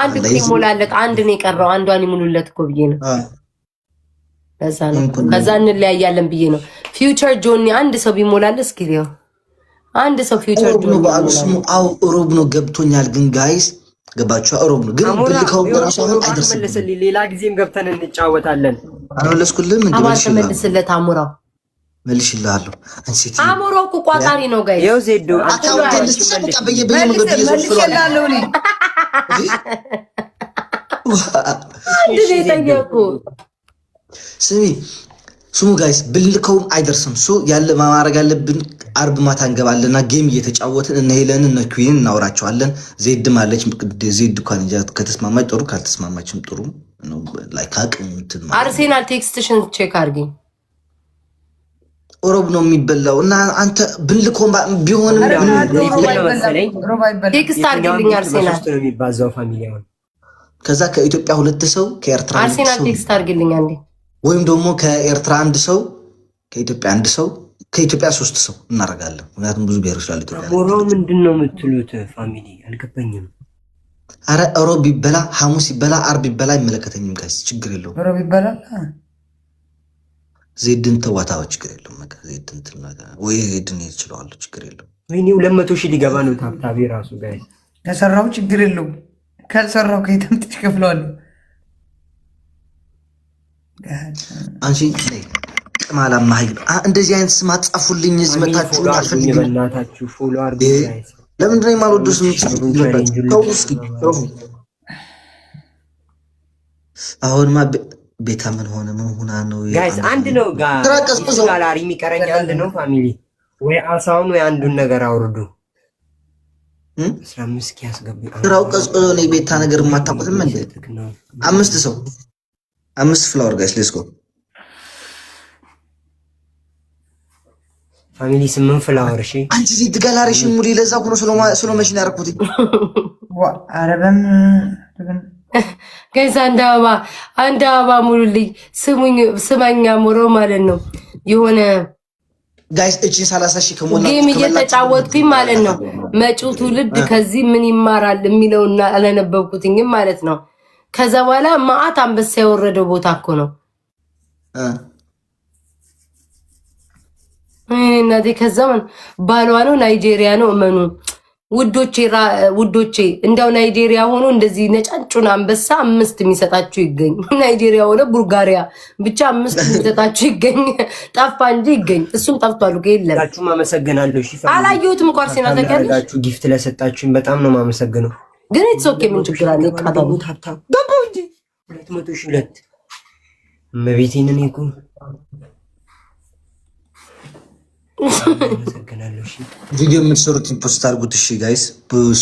አንድ ይሞላለት፣ አንድ ነው የቀረው። አንዷን ይሙሉለት እኮ ብዬ ነው። ለዛ ነው ከዛ እንለያያለን ብዬ ነው። ፊውቸር ጆኒ አንድ ሰው ቢሞላል እስኪ ነው። አንድ ሰው ፊውቸር ጆኒ በአሉ ስሙ። አው ሮብ ነው ገብቶኛል። ግን ጋይስ ገባችሁ? ሮብ ነው ግን ብልከው ራሱ አሁን አይደርስም። ሌላ ጊዜም ገብተን እንጫወታለን። አልመለስኩልም እንዴ? መልስለት አሞራው መልሽልሃለሁ። አንሲቲ አሞራው እኮ ቋጣሪ ነው ጋይስ። ይኸው ዜዶ አካውንት ልትሰጣ በየመንገዱ መልሽላለሁ እኔ ስሙ ጋይስ ብልከውም አይደርስም። ያለ ማድረግ ያለብን አርብ ማታ እንገባለንና ጌም እየተጫወትን እነ ሄለን እነ ኩዊን እናወራቸዋለን። ዜድም አለች። ዜድ እንኳን እንጃ ከተስማማች ጥሩ፣ ካልተስማማችም ጥሩ ነው። ላይክ አቅም እንትን ማለት አርሴናል ቴክስትሽን ቼክ አድርጊ። ሮብ ነው የሚበላው እና አንተ ብልከውም ቢሆንም ቴክስት አድርጊልኝ። አርሴናል ነው የሚባዛው ፋሚሊያውን። ከዛ ከኢትዮጵያ 2 ሰው ከኤርትራ አርሴናል ቴክስት አድርጊልኝ አንዴ። ወይም ደግሞ ከኤርትራ 1 ሰው ከኢትዮጵያ 1 ሰው ከኢትዮጵያ 3 ሰው እናደርጋለን። ምክንያቱም ብዙ ብሔሮች ስላሉ ኢትዮጵያ። ሞራው ምንድን ነው የምትሉት ፋሚሊ? አልገባኝም። አረ ሮብ ይበላ፣ ሐሙስ ይበላ፣ አርብ ይበላ አይመለከተኝም ጋይስ፣ ችግር የለውም። ሮብ ይበላል። ዜድን ተዋታው ችግር የለውም። በቃ ዜድን ወይ ዜድን ይችላል ችግር የለውም። ወይኔ 200,000 ሊገባ ነው ታብታቤ ራሱ ጋይስ። ከሰራው ችግር የለውም፣ ካልሰራው ከየትም ትከፍለዋለህ። አንቺ ቅማላ ማይ እንደዚህ አይነት ስም አጻፉልኝ። ዝመታችሁ አልፈልግም። በእናታችሁ ፎሎ አድርጉ ጋይስ። ለምንድን ነው የማልወደው ስም? አሁንማ ቤታ ምን ሆና ነው ጋይስ? አንድ ነው ጋላሪ የሚቀረኝ አንድ ነው ፋሚሊ። ወይ አሳውን ወይ አንዱን ነገር አውርዱ። 15 ኪያስገቡ ስራው ቀዝቅዞ ነው። ቤታ ነገር የማታውቁትም እንዴ? 5 ሰው 5 ፍላወር ጋይስ ሌትስ ጎ ፋሚሊ 8 ፍላወር። እሺ አንቺ ዜድ ጋላሪሽን ሙሉ ለዛ ሆኖ ስሎ መሽን ያርኩት አረበም ጋይስ አንድ አበባ ሙሉልኝ። ስማኛ ሞሮ ማለት ነው የሆነ ጋይስ እቺ 30,000 ከሞላ ጌም እየተጫወትኩኝ ማለት ነው። መጪው ትውልድ ከዚህ ምን ይማራል የሚለውና አላነበብኩትኝም ማለት ነው። ከዛ በኋላ ማአት አንበሳ የወረደው ቦታ እኮ ነው እናቴ። ከዛ ባሏ ነው ናይጄሪያ ነው እመኑ ውዶቼ እንደው ናይጄሪያ ሆኖ እንደዚህ ነጫጩን አንበሳ 5 የሚሰጣችሁ ይገኝ። ናይጄሪያ ሆነ ቡልጋሪያ ብቻ 5 የሚሰጣችሁ ይገኝ። ጠፋ እንጂ ይገኝ። እሱም ጠፍቷል እኮ የለም። ሁላችሁም አመሰግናለሁ። እሺ አላየሁትም እንኳን ሲናተቀልሽ ጊፍት ለሰጣችሁኝ በጣም ነው የማመሰግነው። ግን ኢትስ ኦኬ ምን ችግር አለ? ይቃጣሉ ታብታብ ደቦ እንጂ 200,000 መቤቴን እኔ እኮ ቪዲዮ የምትሰሩት ፖስት አድርጉት። እሺ ጋይስ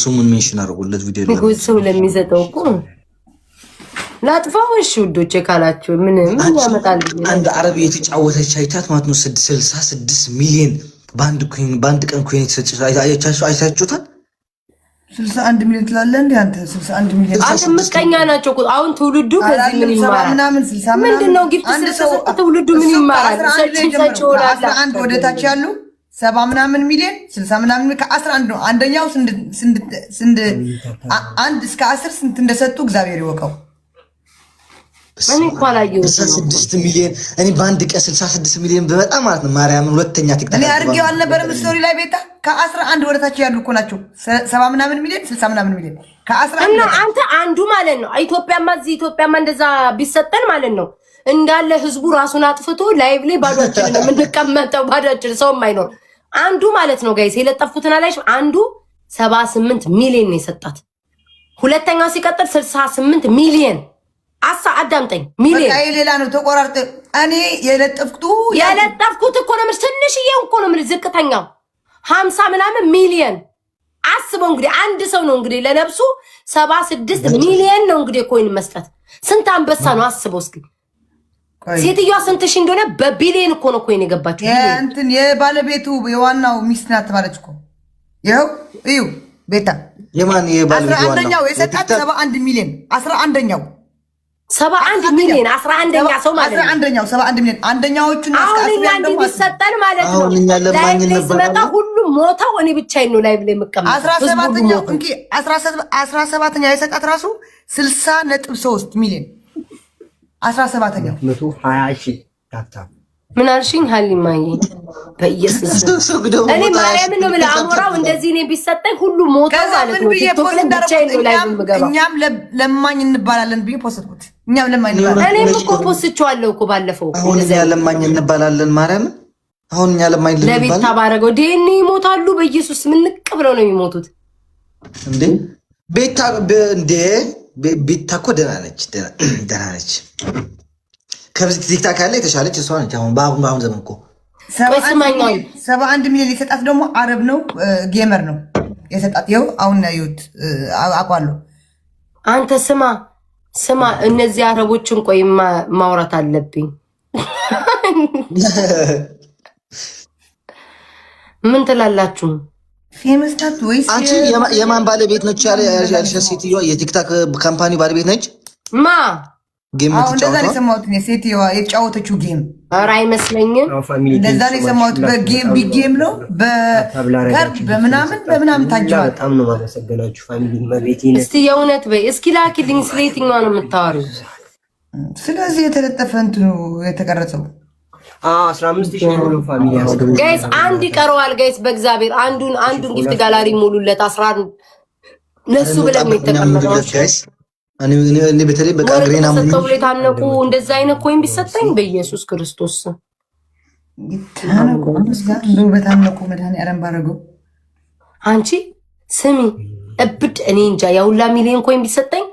ስሙን ሜንሽን አድርጉለት። ቪዲዮ ላይ ሰው ለሚሰጠው እኮ ላጥፋው። እሺ ውዶቼ ካላችሁ ምን ያመጣል? አንድ አረብ የተጫወተች አይታት ማለት ነው 66 ሚሊዮን በአንድ ቀን ኮይን አይታችሁታል? 61 ሚሊዮን ትላለህ እንዴ አንተ? 61 ሚሊዮን አንተ ምቀኛ ናቸው። አሁን ትውልዱ ከዚህ ምን ይማራል? ምንድነው ጊፍት ስለሰጠ ትውልዱ ምን ይማራል? ሰጭ ወላላ 11 ወደታች ያሉ 70 ምናምን ሚሊዮን 60 ምናምን ከ11 ነው። አንደኛው ስንት አንድ እስከ 10 ስንት እንደሰጡ እግዚአብሔር ይወቀው። እኔ እኮ አላየሁትም። 66 ሚሊዮን እኔ በአንድ ቀን 66 ሚሊዮን በመጣ ማለት ነው። ማርያምን ሁለተኛ ቲክታክ እኔ አድርጌው አልነበረም ስቶሪ ላይ ቤታ ከ11 ወደታች ያሉ እኮ ናቸው 70 ምናምን ሚሊዮን 60 ምናምን ሚሊዮን ከ11 እና አንተ አንዱ ማለት ነው። ኢትዮጵያማ እንደዛ ቢሰጠን ማለት ነው እንዳለ ህዝቡ ራሱን አጥፍቶ ላይቭ ላይ ባዶችን ነው የምንቀመጠው። ባዶችን ሰው የማይኖር አንዱ ማለት ነው ጋይስ የለጠፉትን አላሽ አንዱ 78 ሚሊዮን ነው የሰጣት። ሁለተኛው ሲቀጥል 68 ሚሊዮን አዳምጠኝ ሚሊዮን በቃ ሌላ ነው ተቆራርጠ። እኔ የለጠፍኩት እኮ ነው ትንሽዬው እኮ ነው ዝቅተኛው 50 ምናምን ሚሊዮን አስበው እንግዲህ አንድ ሰው ነው እንግዲህ ለነብሱ 76 ሚሊዮን ነው እንግዲህ ኮይን መስጠት። ስንት አንበሳ ነው አስበው እስኪ። ሴትዮዋ ስንት ሺህ እንደሆነ በቢሊዮን እኮ ነው ኮይን የገባችው። እንትን የባለቤቱ የዋናው ሚስት ናት ማለት እኮ ይኸው እዩ ቤታ የማን የባለቤቱ ዋናው 11ኛው የሰጣት 71 ሚሊዮን 11ኛው 71 ሚሊዮን 11ኛ ሰው ማለት ነው። 11ኛው 71 ሚሊዮን አንደኛዎቹን አሁን እንዲህ ቢሰጠን ማለት ነው። አሁን እኛ ለማኝ ነበር ሁሉም ሞተው እኔ ብቻዬን ነው ላይቭ ላይ የምቀመጠው። 17ኛው እንኪ 17ኛው የሰጣት ራሱ 60.3 ሚሊዮን 17ኛው 120,000 ታታ ምን አልሽኝ? ሀሊማዬ በኢየሱስ እኔ ማርያምን ነው የምልህ። አሞራው እንደዚህ እኔ ቢሰጠኝ ሁሉ ሞተው ማለት ነው። ቲክቶክ ላይ ብቻዬን ነው ላይቭ የምገባው። እኛም ለማኝ እንባላለን ብዬ ፖስትኩት። እኛም ለማኝ እንባላለን። እኔም እኮ ፖስትቼዋለሁ እኮ ባለፈው። አሁን እኛ ለማኝ እንባላለን። ማርያምን አሁን እኛ ለማኝ ልንባል ለቤት ታባረገው ዴኒ ይሞታሉ። በኢየሱስ ምን ንቅ ብለው ነው የሚሞቱት እንዴ? ቤታ እኮ ደህና ነች። ከዚህ ቲክታክ ያለ የተሻለች እሷ ነች። አሁን በአሁን ዘመን እኮ 71 ሚሊዮን የሰጣት ደግሞ አረብ ነው፣ ጌመር ነው የሰጣት። ይኸው አሁን ያዩት አውቃለሁ። አንተ ስማ እነዚህ አረቦችን ቆይ ማውራት አለብኝ። ምን ትላላችሁ? ፌመስ ናት ወይስ አንቺ የማን ባለቤት ነች? ያልሽ ሴትዮዋ የቲክታክ ካምፓኒ ባለቤት ነች? ማ ጌም እንደዛ ነው የሰማሁት። ሴትዮዋ የተጫወተችው ጌም ኧረ አይመስለኝም። እንደዛ ነው የሰማሁት። በጌም ቢጌም ነው በካርድ በምናምን ታጅባል። በጣም ነው ማመሰግናችሁ ፋሚሊ መቤቴ። እስቲ የእውነት በይ እስኪ ላኪልኝ። ስለ የትኛዋ ነው የምታወሪው? ስለዚህ የተለጠፈ እንትኑ የተቀረጸው 15,000 ነው ፋሚሊ ያስገቡ። ጋይስ አንድ ይቀረዋል ጋይስ፣ በእግዚአብሔር አንዱን ጊፍት ጋላሪ ሙሉለት። 11 ለሱ ብለን ነው የተቀመጠው ጋይስ። እኔ በተለይ በቃ ግሬና ሙሉ የታነቁ እንደዛ አይነት ኮይን ቢሰጠኝ በኢየሱስ ክርስቶስ በታነቁ መድኃኒዓለም ባረገው። አንቺ ስሚ እብድ እኔ እንጃ ያውላ ሚሊዮን ኮይን ቢሰጠኝ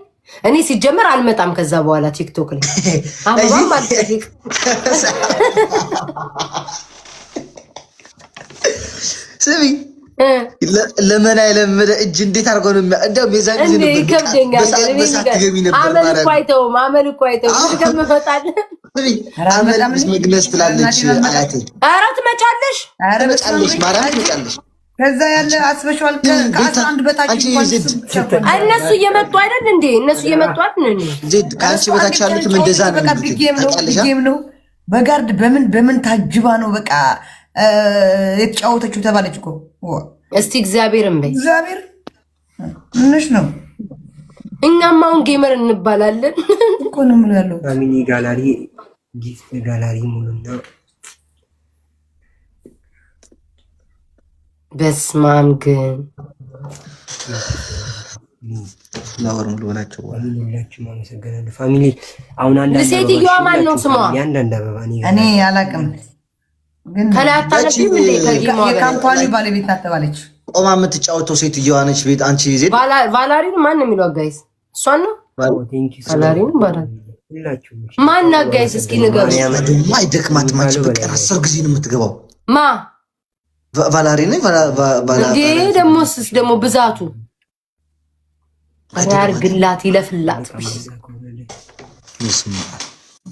እኔ ሲጀመር አልመጣም ከዛ በኋላ ቲክቶክ ላይ አሁን አልፈልግ። ስሚ ለመና የለመደ እጅ እንዴት አድርጎ ነው እንደው ሜዛን እንዴ ይከብደኛል። አመል እኮ አይተውም። ከመፈጣል አመል መግነስ ትላለች አያቴ። ኧረ ትመጫለሽ፣ ማርያም ትመጫለሽ። ከዛ ያለ አስበሽዋል። ከ11 በታች እነሱ እየመጡ አይደል እንዴ? እነሱ እየመጡ አይደል እንዴ? ዜድ ከአንቺ በታች ያሉትም እንደዛ ነው። በቃ ቢጌም ነው በጋርድ በምን ታጅባ ነው በቃ የተጫወተችው ተባለች እኮ። እስቲ እግዚአብሔርን በይ እግዚአብሔር ምንሽ ነው? እኛም አሁን ጌመር እንባላለን እኮ ነው የምለው ያለው ፋሚሊ ጋላሪ ጊፍት ጋላሪ ሙሉና በስማም ግን ላወርም ልበላቸው ሁላችሁም አመሰግናለሁ ፋሚሊ። አሁን አንድ ሴትዮዋ ማን ነው ስሟ? አንዳንድ አበባ እኔ አላውቅም፣ ግን ከላይ አታነቢም እንዴ? የካምፓኒ ባለቤት ናት ተባለች። ቆማ የምትጫወተው ሴትዮዋ ነች። ቤት አንቺ ዜድ ቫላሪን ማን ነው የሚለው? ጋይስ እሷን ነው ቫላሪን ማን ነው ጋይስ? እስኪ ንገሩ። አይደክማት ማች በቀን 10 ጊዜ ነው የምትገባው። ማ ቫላሪን ደግሞ ብዛቱ ኧረ ያርግላት ይለፍላት።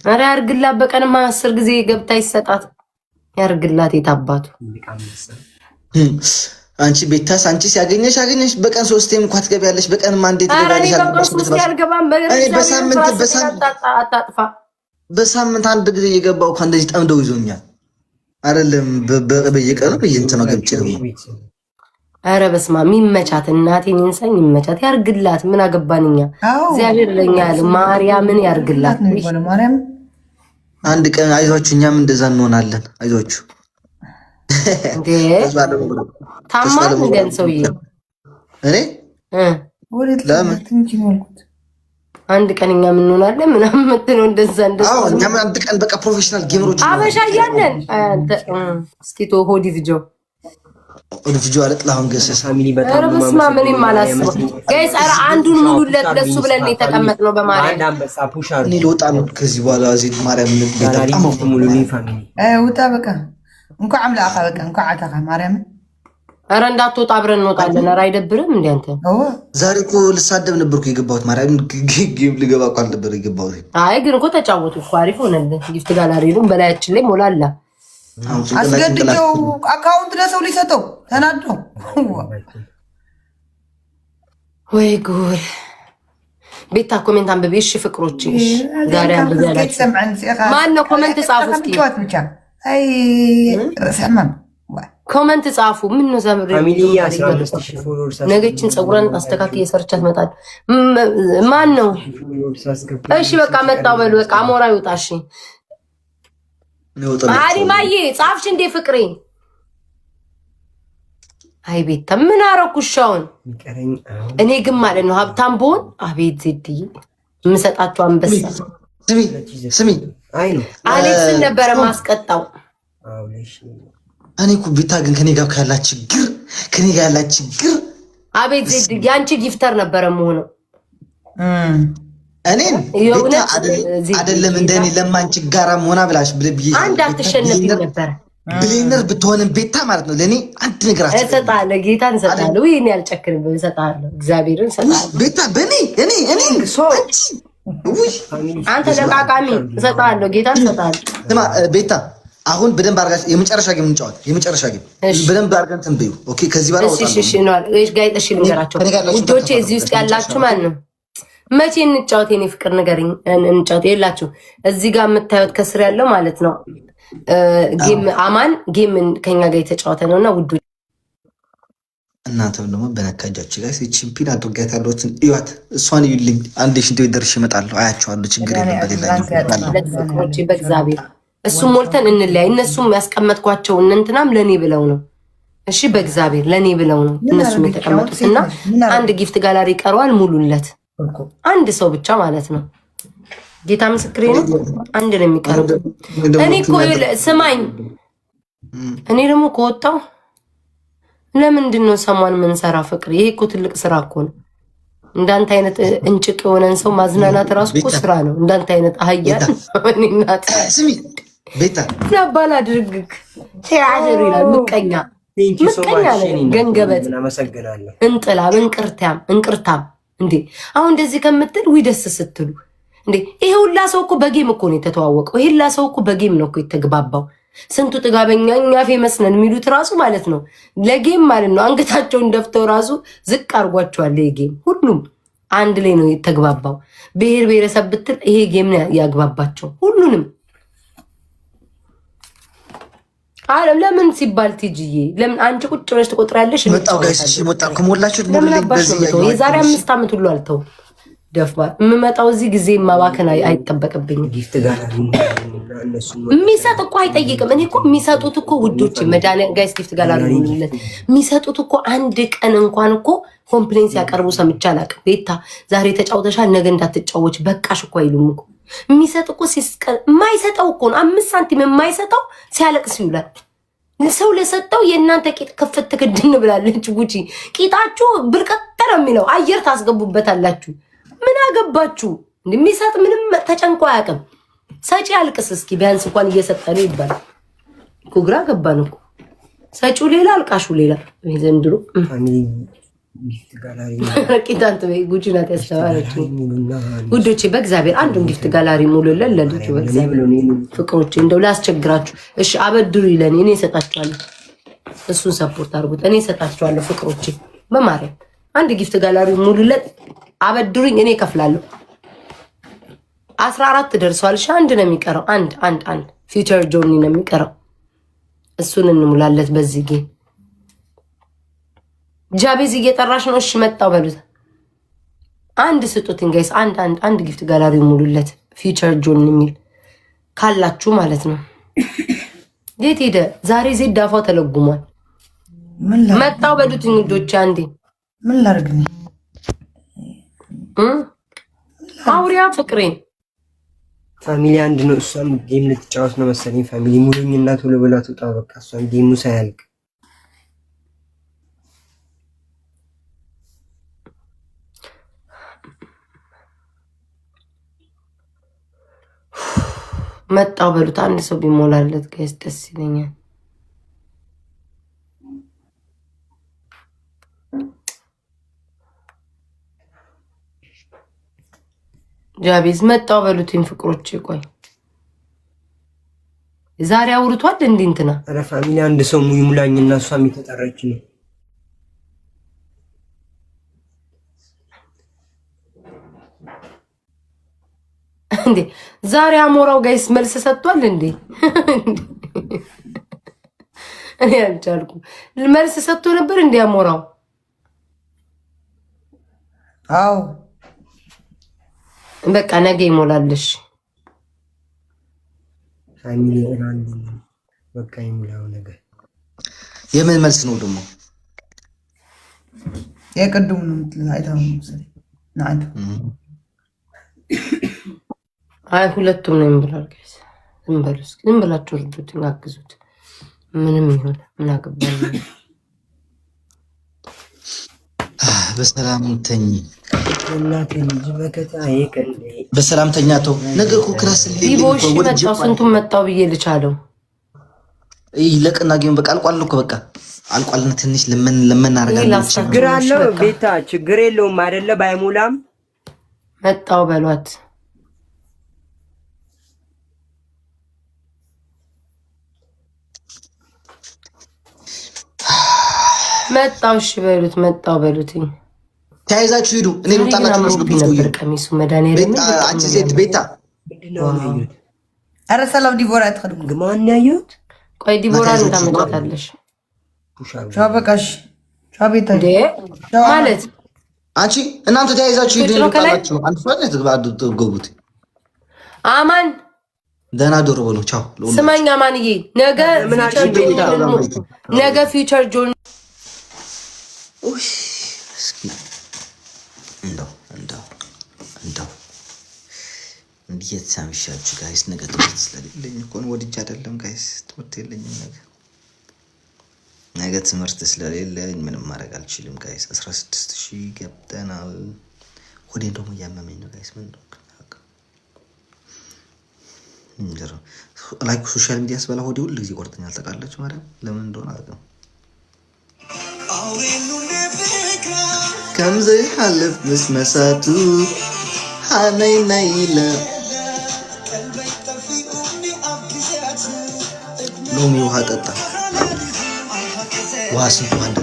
ኧረ ያርግላት። በቀንማ 10 ጊዜ ገብታ ይሰጣት። ያርግላት የታባቱ። አንቺ ቤታስ አንቺ ሲያገኘሽ በቀን 3 እንኳን ትገቢያለሽ። በቀን ማንዴ ትገቢያለሽ? በሳምንት አንድ ጊዜ እየገባው እንኳን እንደዚህ ጠምደው ይዞኛል። አይደለም በየቀኑ በየእንትኗ ገብቼ ነው። ኧረ በስመ አብ ይመቻት። እናቴን ይንሳኝ ይመቻት። ያርግላት። ምን አገባንኛ? እግዚአብሔር ለኛ ያለ ማርያምን ያርግላት። አንድ ቀን አይዟችሁ፣ እኛም እንደዛ እንሆናለን። አይዟችሁ። ታማል እንደን ሰውዬ እኔ ለምን አንድ ቀን እኛ ምን እንሆናለን ምናምን የምትለው እንደዛ አዎ፣ እኛም አንድ ቀን በቃ ፕሮፌሽናል ጌመሮች አበሻ እያለን እስኪ ቶ ሆዲ ቪዲዮ ወደ ቪዲዮ አለጥላሁን ገሰሰ ፋሚሊ በጣም ማማ ምን ማላስበው ጋይስ። ኧረ አንዱን ሙሉለት ለሱ ብለን የተቀመጥነው በማርያም አንድ አንበሳ ፑሽ አድርጉ። እኔ ልወጣ ነው ከዚህ በኋላ እዚህ ማርያም በጣም ሙሉልኝ ፋሚሊ ውጣ በቃ እንኳን አምላካ በቃ እንኳን አታካ ማርያም። ኧረ እንዳትወጣ አብረን እንወጣለን። ኧረ አይደብርም እንዴ አንተ? ዛሬ እኮ ልሳደብ ነበርኩ የገባሁት። ማርያም ጌም ልገባ እኮ አልነበር የገባሁት። አይ ግን እኮ ተጫወቱ እኮ አሪፍ ሆነልህ። ጊፍት ጋላሪውን በላያችን ላይ ሞላላ። አስገድደው አካውንት ለሰው ሊሰጠው ተናዶ ወይ ጉድ። ቤታ ኮሜንት አንብቤ። እሺ ፍቅሮች ዛሬ አንብቤ ያላችሁ ማን ነው? ኮሜንት ጻፉ እስኪ። አይ ረሰማም ኮሜንት ጻፉ። ምን ነው ዘምሪ ነገችን ፀጉራን አስተካክዬ ሰርቻት መጣል። ማን ነው? እሺ በቃ መጣው በሉ። በቃ አሞራ ይውጣ። እሺ አሪማዬ ጻፍሽ እንዴ ፍቅሬ? አይ ቤታ ምን አረኩሻውን? እኔ ግን ማለት ነው ሀብታም ብሆን አቤት ዜድዬ የምሰጣቸው አንበሳ። ስሚ አሌክስን ነበረ ማስቀጣው። እኔ እኮ ቤታ ግን ከኔ ጋር ያላት ችግር አቤት ዜድዬ አንቺ ጊፍተር ነበረ መሆነው። እኔን ቤታ አይደለም እንደኔ ለማን ችጋራም ሆና ብላሽ ብዬ አንድ አትሸነፊ ነበር። ብሌነር ብትሆንም ቤታ ማለት ነው ለኔ አንድ ነገር እሰጣለሁ። ጌታን እሰጣለሁ። ወይ እኔ አልጨክንም። እሰጣለሁ። እግዚአብሔርን እሰጣለሁ። ቤታ በኔ እኔ አንተ ለቃቃሚ እሰጣለሁ። ጌታን እሰጣለሁ። ስማ ቤታ አሁን በደንብ አርጋሽ የመጨረሻ ጌም እንጫወት። የመጨረሻ ጌም በደንብ አርገን ትንበዩ። ኦኬ ከዚህ በኋላ ወጣ እሺ ነው ጋይ እሺ ልንገራቸው ውዶቼ፣ እዚህ ውስጥ ያላችሁ ማለት ነው መቼ እንጫወት? የኔ ፍቅር ንገሪኝ። እንጫወት የላችሁ እዚህ ጋር የምታዩት ከስር ያለው ማለት ነው ጌም አማን ጌም ከኛ ጋር የተጫወተ ነውና ውዶቼ፣ እናንተም ደግሞ በነካጃችሁ ጋር ቺምፒን አድርጋት ያለሁትን እዩት። እሷን እዩልኝ። አንዴ ሽንት ቤት ደርሼ እመጣለሁ። አያቸዋለሁ። ችግር የለም። በሌላችሁ በእግዚአብሔር እሱም ሞልተን እንለያይ። እነሱም ያስቀመጥኳቸው እንትናም ለኔ ብለው ነው። እሺ በእግዚአብሔር ለኔ ብለው ነው እነሱም የተቀመጡትና አንድ ጊፍት ጋላሪ ቀርዋል። ሙሉለት አንድ ሰው ብቻ ማለት ነው። ጌታ ምስክሬ ነው። አንድ ነው የሚቀርብ። እኔ እኮ ስማኝ፣ እኔ ደግሞ ከወጣው ለምንድን ነው ሰሟን ምንሰራ? ፍቅር ይሄ እኮ ትልቅ ስራ እኮ ነው። እንዳንተ አይነት እንጭቅ የሆነን ሰው ማዝናናት ራሱ እኮ ስራ ነው። እንዳንተ አይነት አህያ እኔናት ስሚ ቤታ ያባል አድርግክ ተያዘሩ ይላል። ምቀኛ ገንገበት እንጥላ እንቅርታም እንዴ! አሁን እንደዚህ ከምትል ዊ ደስ ስትሉ እንዴ! ይሄ ሁላ ሰው እኮ በጌም እኮ ነው የተተዋወቀው። ይሄ ሁላ ሰው እኮ በጌም ነው እኮ የተግባባው። ስንቱ ጥጋበኛ እኛ ፌመስ ነን የሚሉት ራሱ ማለት ነው ለጌም ማለት ነው አንገታቸውን ደፍተው ራሱ ዝቅ አድርጓቸዋል። ይሄ ጌም ሁሉም አንድ ላይ ነው የተግባባው። ብሔር ብሔረሰብ ብትል ይሄ ጌም ነው ያግባባቸው ሁሉንም። አለም ለምን ሲባል ቲጂዬ ለምን አንቺ ቁጭ ብለሽ ትቆጥራለሽ? መጣው ጋይስ እሺ መጣው ከሞላችሁት የዛሬ 5 ዓመት ሁሉ አልተው ደፍባ የምመጣው እዚህ ጊዜ ማባከን አይጠበቅብኝም። የሚሰጥ እኮ አይጠይቅም። እኔ እኮ የሚሰጡት እኮ ውዶች መድኃኒያ ጋይስ ጊፍት ጋላሪ ሙሉለት የሚሰጡት እኮ አንድ ቀን እንኳን እኮ ኮምፕሌንስ ያቀርቡ ሰምቼ አላውቅም። ቤታ ዛሬ ተጫውተሻል ነገ እንዳትጫወች በቃሽ እኮ አይሉም እኮ። የሚሰጥ እኮ የማይሰጠው እኮ ነው 5 ሳንቲም የማይሰጠው ሲያለቅስ ይውላል። ሰው ለሰጠው የእናንተ ቂጥ ክፍት ክድን ብላለች ጉቺ። ቂጣችሁ ብልቀጥ ነው የሚለው አየር ታስገቡበታላችሁ። ምን አገባችሁ? እንደሚሰጥ ምንም ተጨንቆ አያውቅም። ሰጪ አልቅስ እስኪ ቢያንስ እንኳን እየሰጠነ ይባላል እኮ። ግራ ገባን እኮ ሰጪው ሌላ አልቃሹ ሌላ። ዘንድሮ ቂጣንት ጉቺ ናት ያስተባለችው። ውዶቼ በእግዚአብሔር አንዱን ጊፍት ጋላሪ ሙሉልን ለልጁ በእግዚአብሔር ፍቅሮቼ፣ እንደው ላስቸግራችሁ። እሺ አበድሩ ይለን እኔ እሰጣችኋለሁ። እሱን ሰፖርት አድርጉት። እኔ እሰጣችኋለሁ ፍቅሮቼ በማርያም አንድ ጊፍት ጋላሪ ሙሉለት። አበድሩኝ እኔ እከፍላለሁ። 14 ደርሷል። አንድ ነው የሚቀረው። አንድ ፊውቸር ጆኒ ነው የሚቀረው። እሱን እንሙላለት በዚህ ጌም። ጃቤዝ እየጠራሽ ነው። እሺ መጣው በሉት። አንድ ስጡትን ጋይስ። አንድ ጊፍት ጋላሪ ሙሉለት። ፊውቸር ጆኒ የሚል ካላችሁ ማለት ነው። የት ሄደ ዛሬ? ዜድ ዳፋው ተለጉሟል። መጣው በሉት እንግዶች። አንዴ ምን ላርግ ነው አውሪያ ፍቅሬን ፋሚሊ አንድ ነው። እሷም ጌም ልትጫወት ነው መሰለኝ። ፋሚሊ ሙሉኝ እና ቶሎ ብላ ትውጣ በቃ። እሷም ጌሙ ሳያልቅ መጣው በሉት። አንድ ሰው ቢሞላለት ጋይስ ደስ ይለኛል። ጃቤዝ መጣው በሉትኝ ፍቅሮቼ። ቆይ ዛሬ አውርቷል እንዴ እንትና? ኧረ ፋሚሊ አንድ ሰው ሙላኝና እሷም የተጠራች ነው እንዴ? ዛሬ አሞራው ጋይስ መልስ ሰጥቷል እንዴ? እኔ አልቻልኩም። መልስ ሰጥቶ ነበር እንዴ አሞራው? አዎ በቃ ነገ ይሞላልሽ። ፋሚሊ ራንድ በቃ ይሙላው ነገር። የምን መልስ ነው ደግሞ? የቅድሙ ነው አይታው መሰለኝ። ናይት አይ ሁለቱም ነው ይምላል ጋይስ። ዝም ብላችሁ እርዱት፣ አግዙት። ምንም ይሁን ምን አገባኝ። በሰላም ተኝ እናቴ ልጅ በከታ ይከል በሰላም ተኛቶ ነገር እኮ ክላስ ሊቦሽ መጣው። ስንቱን መጣው ብዬ ልቻለው። ለቅና ጌም በቃ አልቋል እኮ በቃ አልቋልና ትንሽ ለምን አረጋለሁ። ችግር አለው ቤታ ችግር የለውም አይደለ? ባይሞላም መጣው በሏት። መጣው እሺ በሉት። መጣው በሉትኝ። ተያይዛችሁ ሂዱ። እኔ ልጣላችሁ ነበር ቀሚሱ መድኃኒዓለም። አንቺ ሴት ቤታ ኧረ ሰላም ዲቦራ አትኸድም ግማን ያዩት። ቆይ ዲቦራን ታመጣታለሽ። ቻው በቃሽ። ቻው ቤታ ማለት አንቺ እናንተ ተያይዛችሁ ሂዱ። ልጣላችሁ አንተ ፈለክ ትገቡት። አማን ደህና ዶሮ በሉ። ቻው ስማኝ አማንዬ፣ ነገ ፊውቸር ጆን እንደው እንዴት ሳምሻችሁ ጋይስ? ነገ ትምህርት ስለሌለኝ እኮ ነው። ወድጄ አይደለም ጋይስ፣ ትምህርት የለኝም ነገ ትምህርት ስለሌለኝ ምንም ማድረግ አልችልም ጋይስ። 16000 ገብተናል። ሆዴ ደግሞ እያመመኝ ነው ጋይስ። ምን ነው ላይክ ሶሻል ሚዲያ ስበላ ሆዴ ሁሉ ጊዜ ቆርጠኛል። ታውቃላችሁ ማለት ለምን እንደሆነ አላውቅም። ከምዘ ሐለፍ መስመሳቱ ሃናይ ናይለ ሎሚ ውሃ ጠጣ። ውሃ ስንት